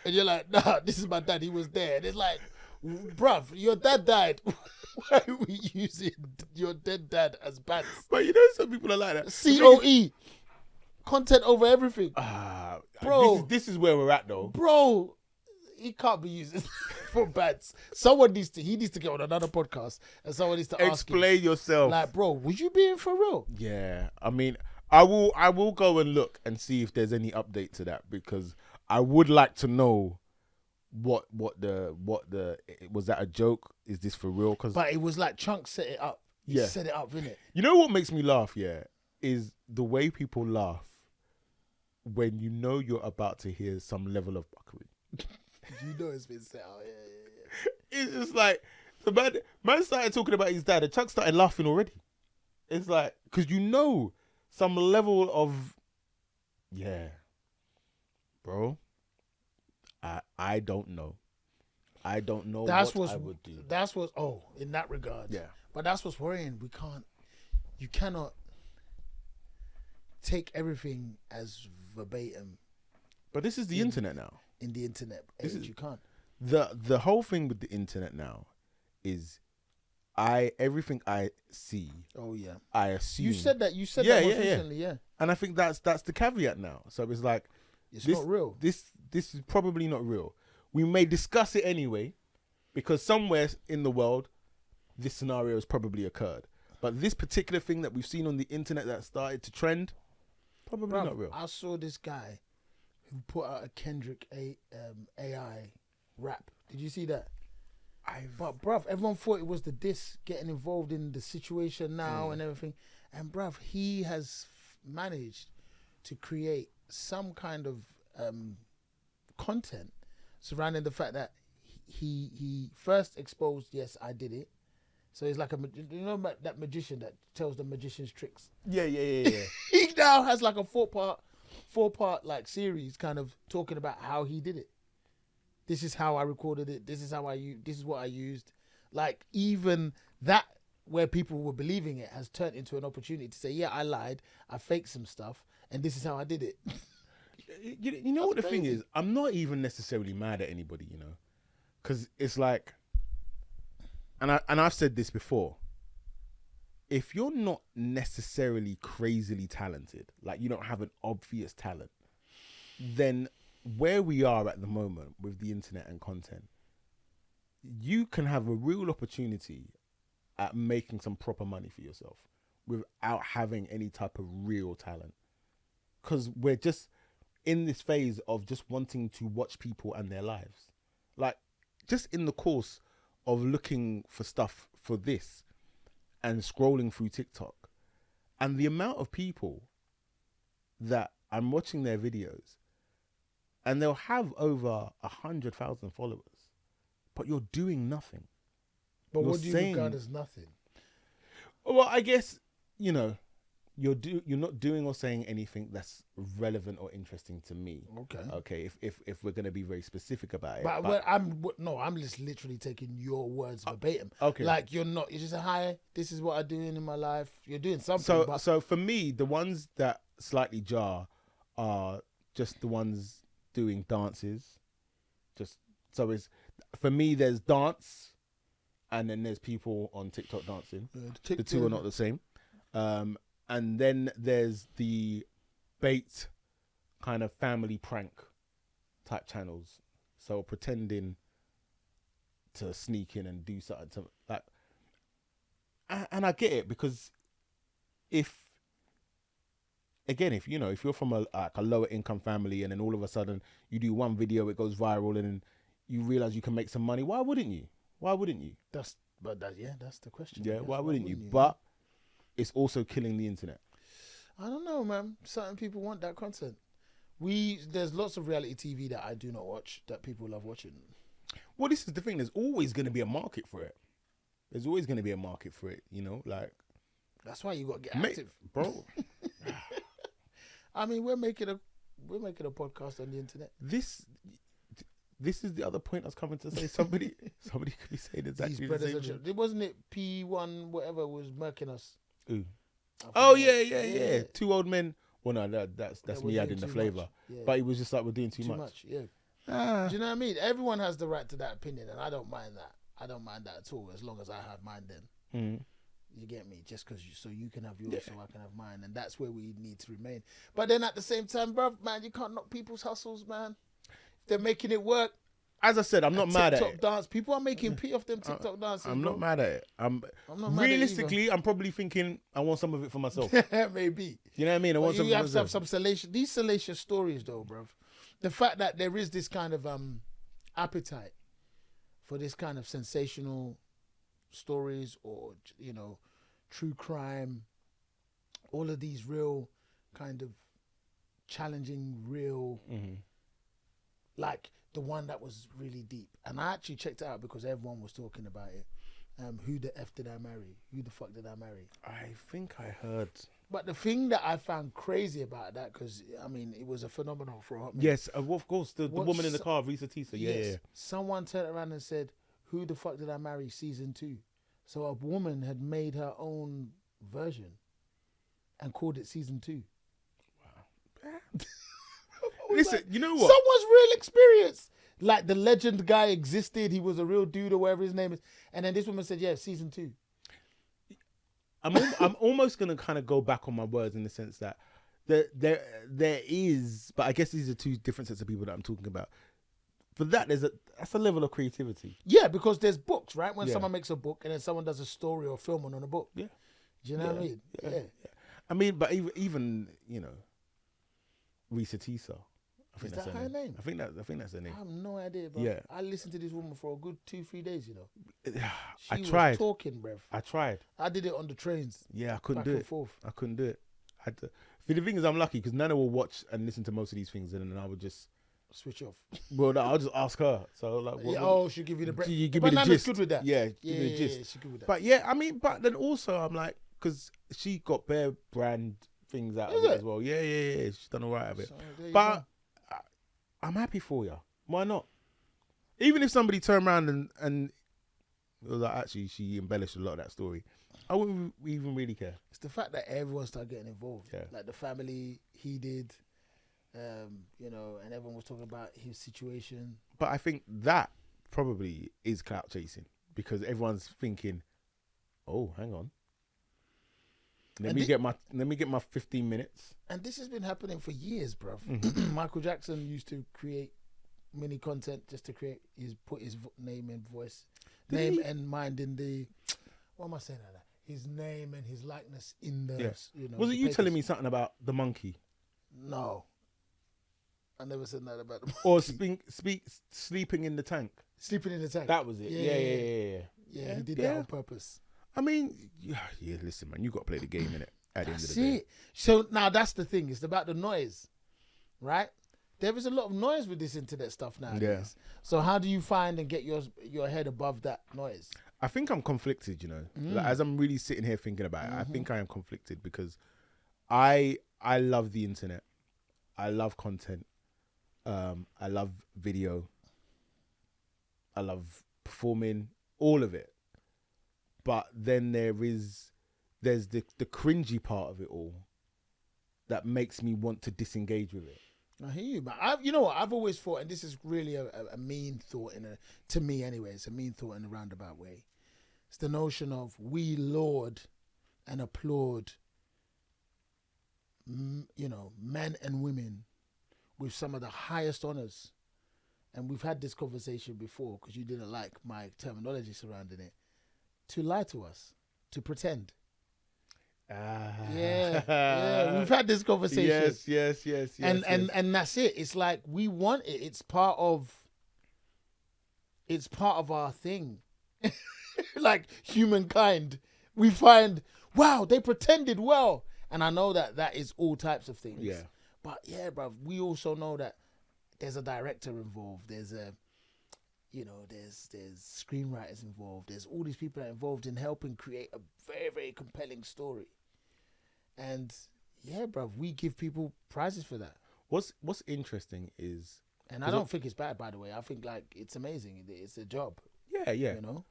and you're like, nah, this is my dad. He was there. And it's like, bruv, your dad died. Why are we using your dead dad as bats? But you know, some people are like that. COE. Content over everything. Bro. This is where we're at, though. Bro, he can't be used for bats. Someone needs to, he needs to get on another podcast and someone needs to ask him. Explain yourself. Like, bro, would you be in for real? Yeah. I mean, I will go and look and see if there's any update to that, because I would like to know what the was that a joke? Is this for real? But it was like Chunk set it up. He set it up, innit? You know what makes me laugh? Yeah, is the way people laugh when you know you're about to hear some level of fuckery. You know it's been set out. Yeah. It's just like the man started talking about his dad, and Chuck started laughing already. It's like, because you know some level of, bro. I don't know. I don't know what I would do. That's what's in that regard. Yeah. But that's what's worrying. You cannot take everything as verbatim. But this is the internet now. In the internet age, you can't. The whole thing with the internet now is everything I see. Oh yeah. I assume. You said that recently, yeah. And I think that's the caveat now. So it's like it's not real. This is probably not real. We may discuss it anyway, because somewhere in the world this scenario has probably occurred. But this particular thing that we've seen on the internet that started to trend, probably not real. I saw this guy who put out a Kendrick AI rap. Did you see that? But bruv, everyone thought it was the diss getting involved in the situation now and everything. And bruv, he has managed to create some kind of content surrounding the fact that he first exposed, yes, I did it. So he's like that magician that tells the magician's tricks. Yeah. He now has like a four part like series kind of talking about how he did it. This is how I recorded it. This is what I used. Like, even that, where people were believing it, has turned into an opportunity to say, yeah, I lied, I faked some stuff, and this is how I did it. You know what the thing is? I'm not even necessarily mad at anybody, you know, because it's like, and I've said this before. If you're not necessarily crazily talented, like you don't have an obvious talent, then where we are at the moment with the internet and content, you can have a real opportunity at making some proper money for yourself without having any type of real talent. Because we're just in this phase of just wanting to watch people and their lives. Like, just in the course of looking for stuff for this and scrolling through TikTok, and the amount of people that I'm watching their videos, and they'll have over 100,000 followers, but you're doing nothing. But what do you regard as nothing? Well, I guess, you know, you're not doing or saying anything that's relevant or interesting to me. Okay. If we're gonna be very specific about it. But I'm just literally taking your words verbatim. Okay. Like, you're just a hi, this is what I'm doing in my life. You're doing something. So for me, the ones that slightly jar are just the ones doing dances. So it's, for me, there's dance, and then there's people on TikTok dancing. The two are not the same. And then there's the bait kind of family prank type channels. So pretending to sneak in and do something to, like, and I get it, because if you're from a lower income family, and then all of a sudden you do one video, it goes viral, and then you realize you can make some money, why wouldn't you? That's the question. Yeah, why wouldn't you? But it's also killing the internet. I don't know, man. Certain people want that content. There's lots of reality TV that I do not watch that people love watching. Well, this is the thing. There's always going to be a market for it. You know, like, that's why you got to get active, bro. I mean, we're making a podcast on the internet. this is the other point I was coming to say. Somebody could be saying These exactly the brothers same are thing. it wasn't it P1 whatever was murking us. Ooh. I Oh forget. yeah. Two old men. Well, no, that's They me were doing adding the too flavor. much. Yeah. But he was just like, we're doing too Too much. much, yeah. Ah. Do you know what I mean? Everyone has the right to that opinion, and I don't mind that. I don't mind that at all, as long as I have mine. Then Mm. you get me? Just because so you can have yours, so I can have mine, and that's where we need to remain. But then at the same time, bruv, man, you can't knock people's hustles, man. If they're making it work. As I said, I'm not mad at TikTok it. dance. People are making P off them TikTok dances. I'm bro. not mad at it. I'm not mad at it realistically, I'm probably thinking I want some of it for myself. Maybe. You know what I mean? I want But some you for have to have myself. some salacious. These salacious stories, though, bruv. The fact that there is this kind of appetite for this kind of sensational stories, or true crime, all of these real kind of challenging, real, like the one that was really deep. And I actually checked it out because everyone was talking about it. Who the F did I marry? Who the fuck did I marry? I think I heard. But the thing that I found crazy about that, because I mean, it was a phenomenon for a hot minute. Yes, of course. The woman in the car, Risa Tisa. Yeah. Someone turned around and said, "Who the fuck did I marry?" Season 2. So a woman had made her own version and called it Season 2. Listen, you know what? Someone's real experience. Like the legend guy existed. He was a real dude or whatever his name is. And then this woman said, "Yeah, Season 2." I'm almost gonna kind of go back on my words in the sense that there is, but I guess these are two different sets of people that I'm talking about. For that, that's a level of creativity. Yeah, because there's books, right? When Yeah. someone makes a book and then someone does a story or film on a book. Yeah. Do you know what I mean? Yeah. I mean, but even Risa Tisa. I think Is that's that her her name. name? I think that's her name. I have no idea, bro. Yeah. I listened to this woman for a good 2-3 days, I She tried. was talking, bruv. I tried. I did it on the trains. Yeah, I couldn't back do and it. forth. I couldn't do it. The thing is, I'm lucky because Nana will watch and listen to most of these things, and then I would just switch off. Well, no, I'll just ask her. So like, She'll give you the break. You give But me the Nana's gist. good with that. Yeah, Yeah, give me the yeah, gist. yeah, she's good with that. But yeah, I mean, but then also I'm like, because she got bare brand things out of it as well. Yeah. She's done all right of it. So, there you But go. I'm happy for you. Why not? Even if somebody turned around and it was like, actually, she embellished a lot of that story, I wouldn't even really care. It's the fact that everyone started getting involved. Yeah. Like the family, he did, and everyone was talking about his situation. But I think that probably is clout chasing because everyone's thinking, oh, hang on. Let me get my 15 minutes. And this has been happening for years, bruv. Mhm. Michael Jackson used to create mini content just to put his name and voice, Did he? and mind in the, what am I saying like that? His name and his likeness in the, Yes. you know. Was it the you papers. telling me something about the monkey? No. I never said that about the Or monkey. sleeping in the tank? Sleeping in the tank. That was it. Yeah. Yeah, he did that on purpose. I mean, yeah, listen, man, you got to play the game in it at the end of That's the day. it. So now that's the thing. It's about the noise, right? There is a lot of noise with this internet stuff nowadays. Yeah. So how do you find and get your head above that noise? I think I'm conflicted, Like, as I'm really sitting here thinking about it, I think I am conflicted because I love the internet. I love content. I love video. I love performing, all of it. But then there's the cringy part of it all that makes me want to disengage with it. I hear you, but I've always thought, and this is really a mean thought to me anyway. It's a mean thought in a roundabout way. It's the notion of we laud and applaud, men and women with some of the highest honors. And we've had this conversation before because you didn't like my terminology surrounding it. To lie to us, to pretend. Yeah, we've had this conversation. Yes. And that's it. It's like we want it. It's part of our thing. Like humankind, we find, wow, they pretended well. And I know that is all types of things. Yeah. But yeah, bruv, we also know that there's a director involved. There's there's screenwriters involved. There's all these people that are involved in helping create a very, very compelling story. And yeah, bruv, we give people prizes for that. What's interesting is And I don't think it's bad, by the way. I think like it's amazing. It's a job. Yeah, yeah. You know.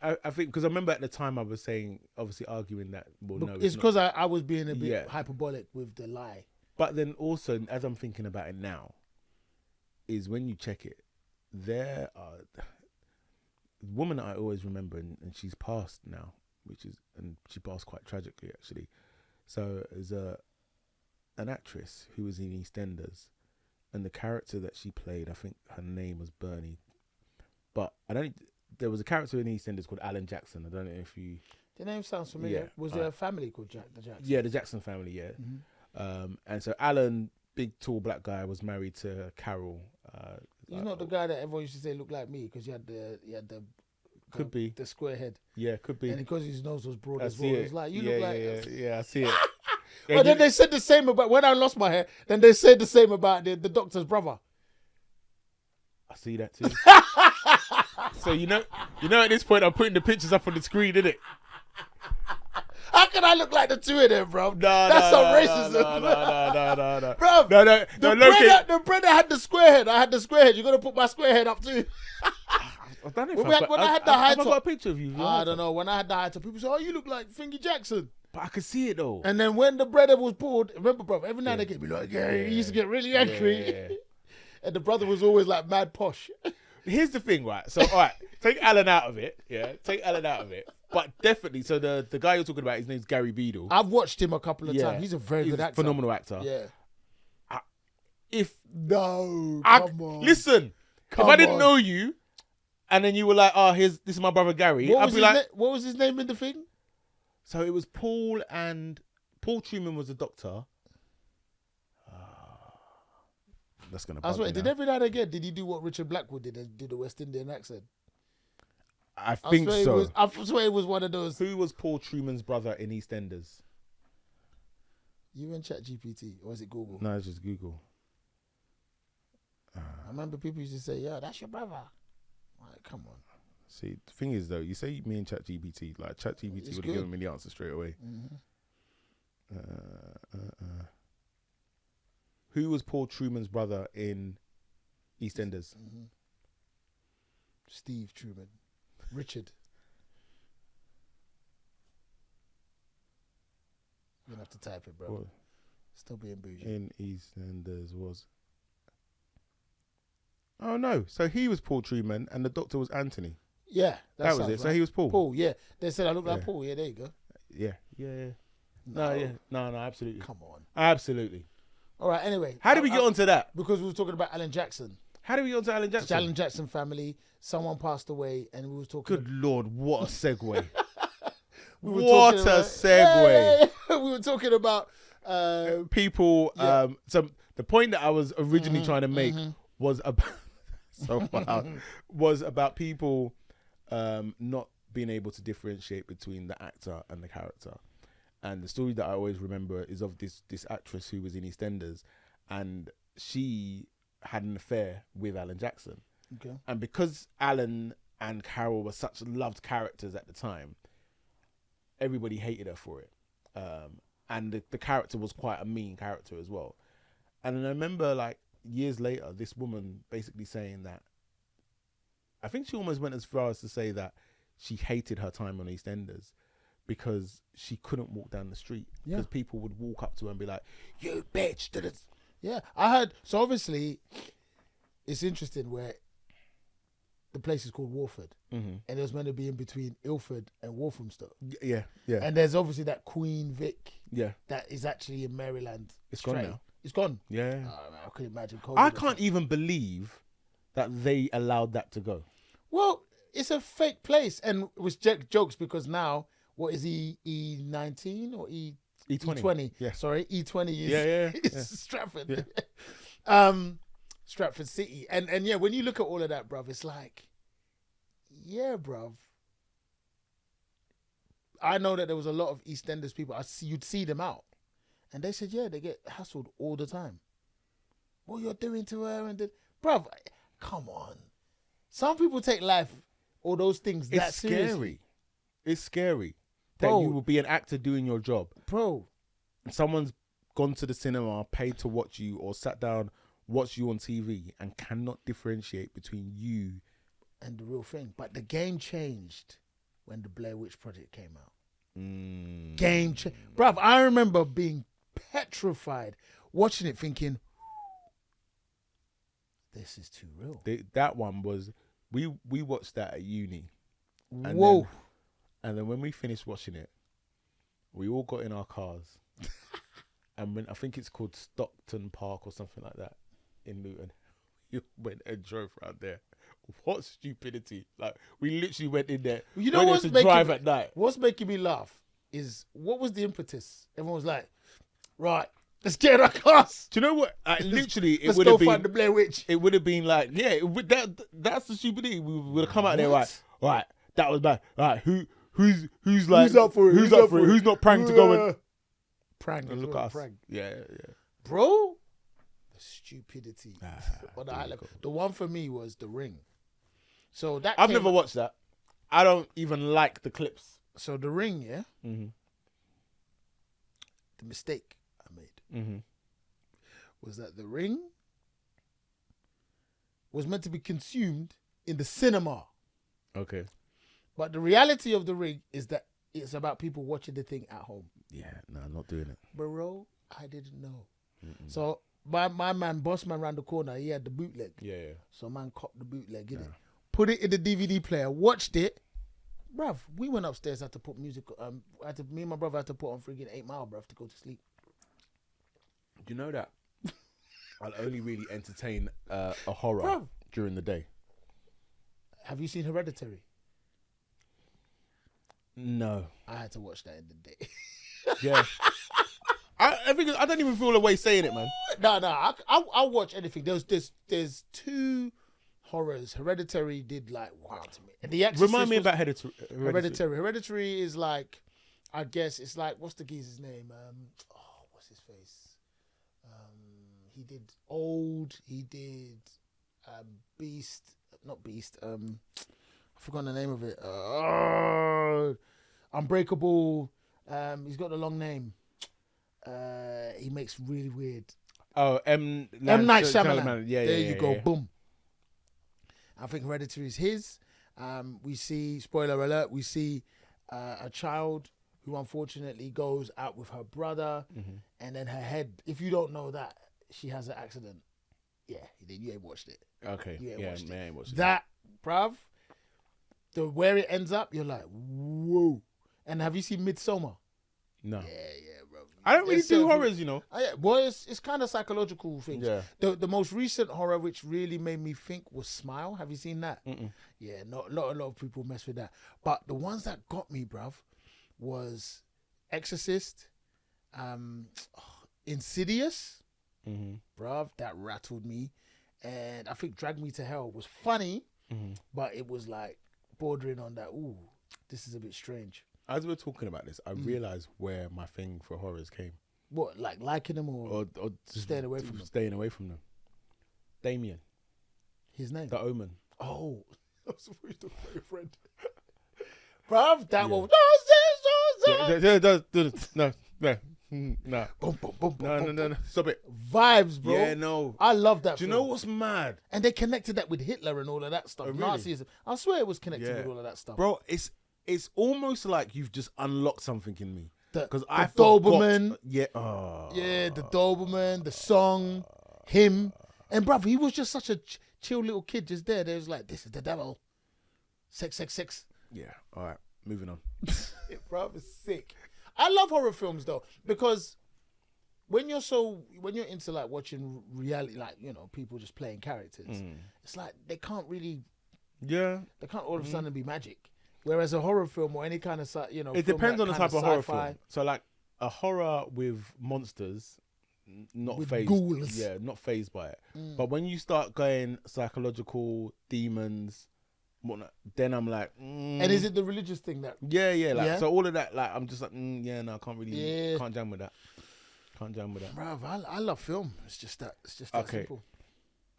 I think because I remember at the time I was saying, obviously arguing that. Well, no, it's because I was being a bit hyperbolic with the lie. But then also, as I'm thinking about it now, is when you check it, there are the woman that I always remember, and she's passed now, and she passed quite tragically actually. So there's an actress who was in EastEnders, and the character that she played, I think her name was Bernie, but there was a character in EastEnders called Alan Jackson. I don't know if you. The name sounds familiar. Yeah, was there a family called the Jackson? Yeah, the Jackson family. Yeah, and so Alan, big tall black guy, was married to Carol. He's not the guy that everyone used to say looked like me because he had the could be the square head. Yeah, could be. And because his nose was broad as see well, it. it's like you Yeah, look like. Yeah, I see it. But then they said the same about when I lost my hair. Then they said the same about the doctor's brother. I see that too. So you know, at this point, I'm putting the pictures up on the screen, innit? How can I look like the two of them, bro? That's some racism. No. Bro, The brother had the square head. I had the square head. You got to put my square head up too. I don't know When I had the high top. I got a picture of you. I don't know. When I had the high top, people say, "Oh, you look like Fingy Jackson." But I could see it though. And then when the brother was bald, remember, bro, every now and again, be like, he used to get really angry. Yeah. And the brother was always like mad posh. Here's the thing, right? So, all right, take Alan out of it. Yeah, take Alan out of it. But definitely, so the guy you're talking about, his name's Gary Beadle. I've watched him a couple of times. He's a very good actor. Phenomenal actor. Yeah. Come on. Listen, if I didn't know you, and then you were like, "Oh, this is my brother Gary," I'd be like, "What was his name in the thing?" So it was Paul, and Paul Truman was the doctor. That's gonna. I swear, did every now and again did he do what Richard Blackwood did and do the West Indian accent? I think so. I swear it was one of those. Who was Paul Truman's brother in EastEnders? You went ChatGPT or was it Google? No, it's just Google. I remember people used to say, "Yeah, that's your brother." Like, come on. See, the thing is though, you say me and ChatGPT, like ChatGPT would have given me the answer straight away. Who was Paul Truman's brother in EastEnders? Steve Truman. Richard. You're gonna have to type it, bro. What? Still being bougie. In EastEnders was. Oh no! So he was Paul Truman, and the doctor was Anthony. Yeah, that was it. Right. So he was Paul. Paul, yeah. They said I look like Paul. Yeah, there you go. Yeah. No, absolutely. Come on. Absolutely. All right. Anyway, how did we get onto that? Because we were talking about Alan Jackson. How did we get onto Alan Jackson? The Alan Jackson family. Someone passed away, and we were talking. Good Lord, what a segue! What a segue! We were talking about people. Yeah. So the point that I was originally trying to make was about people not being able to differentiate between the actor and the character. And the story that I always remember is of this actress who was in EastEnders, and she had an affair with Alan Jackson. Okay. And because Alan and Carol were such loved characters at the time, everybody hated her for it. And the character was quite a mean character as well. And then I remember, like, years later, this woman basically saying that, I think she almost went as far as to say that she hated her time on EastEnders because she couldn't walk down the street because people would walk up to her and be like, "You bitch!" Yeah, I heard. So obviously, it's interesting where the place is called Warford, and it was meant to be in between Ilford and Walthamstow. Yeah. And there's obviously that Queen Vic. Yeah. That is actually in Maryland. It's gone now. It's gone. Yeah. I couldn't imagine. I can't even believe that they allowed that to go. Well, it's a fake place, and it was jokes because now what is E19 or E20? E20. Yeah. Sorry, E20 is it's Stratford. Yeah. Stratford City, and yeah, when you look at all of that, bruv, it's like, yeah, bruv. I know that there was a lot of EastEnders people. You'd see them out, and they said, yeah, they get hassled all the time. What you're doing to her, and bruv, come on. Some people take life, all those things that seriously. It's scary that you will be an actor doing your job. Bro. Someone's gone to the cinema, paid to watch you, or sat down watch you on TV and cannot differentiate between you and the real thing. But the game changed when the Blair Witch Project came out. Game change, bruv. I remember being petrified watching it, thinking, "This is too real." That one was we watched that at uni. And Whoa! And then when we finished watching it, we all got in our cars, and when I think it's called Stockton Park or something like that in Luton, you went and drove around there. What stupidity! Like we literally went in there. You know what's to making drive me, at night? What's making me laugh is what was the impetus? Everyone was like, "Right, let's get in our cars." Do you know what? Literally, it let's would go have been find the Blair Witch. It would have been like, yeah, that's the stupidity. We would have come out there right. That was bad. Right, who's up for it? Who's up for it? Who's not praying to go and prang? and look at us? Yeah. Bro. The stupidity. The one for me was The Ring. So that I've never watched that. I don't even like the clips. So The Ring, yeah. Mm-hmm. The mistake I made Mm-hmm. was that The Ring was meant to be consumed in the cinema. Okay. But the reality of The Ring is that it's about people watching the thing at home. Yeah, no, I'm not doing it. Bro, I didn't know. So my man, boss man round the corner, he had the bootleg. Yeah. So man copped the bootleg, innit? Put it in the DVD player, watched it. Bruv, we went upstairs, had to put music, me and my brother had to put on friggin' 8 Mile, bruv, to go to sleep. Do you know that? I'll only really entertain a horror Bruv. during the day. Have you seen Hereditary? No. I had to watch that in the day. Yeah. I think I don't even feel a way saying it, man. No, I'll watch anything. There's 2 horrors. Hereditary did like wow to me. And The Exorcist Remind me about Hereditary. Hereditary is like, I guess it's like, what's the geezer's name? What's his face? He did Old. He did Beast. Not Beast. I forgot the name of it. Unbreakable. He's got a long name. He makes really weird. Oh, M. Night Shyamalan. Yeah, there you go. Yeah. Boom. I think Hereditary is his. We see, spoiler alert, we see a child who unfortunately goes out with her brother, and then her head, if you don't know that, she has an accident. Yeah, you ain't watched it. Okay. You ain't watched man, it. I ain't watched That, bruv, where it ends up, you're like, whoa. And have you seen Midsommar? No. Yeah, bro. I don't really do horrors, you know. Well, it's kind of psychological things. Yeah. The most recent horror which really made me think was Smile. Have you seen that? Yeah, not a lot of people mess with that. But the ones that got me, bruv, was Exorcist, Insidious, bruv, that rattled me. And I think Drag Me to Hell was funny, but it was like bordering on that, ooh, this is a bit strange. As we're talking about this, I realised where my thing for horrors came. What, like liking them or just staying away from them? Staying away from them. Damien. His name? The Omen. Oh. I was afraid to play a friend. Bruv, that one. No. Stop it. Vibes, bro. Yeah, no. I love that Do you know what's mad? And they connected that with Hitler and all of that stuff. Oh, really? Nazism. I swear it was connected with all of that stuff. Bro, it's almost like you've just unlocked something in me. Because I Doberman. Yeah. Yeah, the Doberman, the song, him. And bruv, he was just such a chill little kid just there. They was like, this is the devil. Sex. Yeah. All right. Moving on. Bruv, it's sick. I love horror films though, because when you're into like watching reality, like, you know, people just playing characters, it's like they can't really, they can't all of a sudden be magic. Whereas a horror film or any kind of, you know, it film depends on the type of horror sci-fi, film. So like a horror with monsters, not with phased. ghouls. Yeah, not phased by it. But when you start going psychological, demons, whatnot, then I'm like, And is it the religious thing that? Yeah. Like, so all of that, like, I'm just like, no, I can't really, can't jam with that. Bruv, I love film. It's just that simple.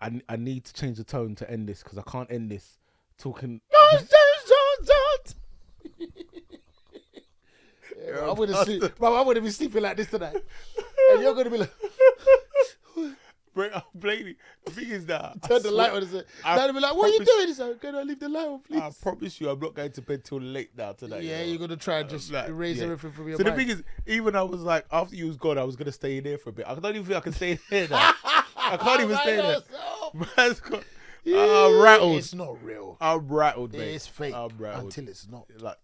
I need to change the tone to end this because I can't end this talking. I wouldn't sleep. Bro, I wouldn't be sleeping like this tonight. And you're gonna be like, Blatantly. The thing is that Turn the light on and say, Dad'll be like, what are you doing? He's like, can I leave the light on, please? I promise you, I'm not going to bed till late now tonight. Yeah, you're gonna try and just erase everything from your mind. So the thing is, even I was like, after you was gone, I was gonna stay in there for a bit. I don't even think I can stay in there now. I can't even stay in there. Man's got, I'm rattled. It's not real. I'm rattled, mate. It's fake I'm rattled. until it's not. Like,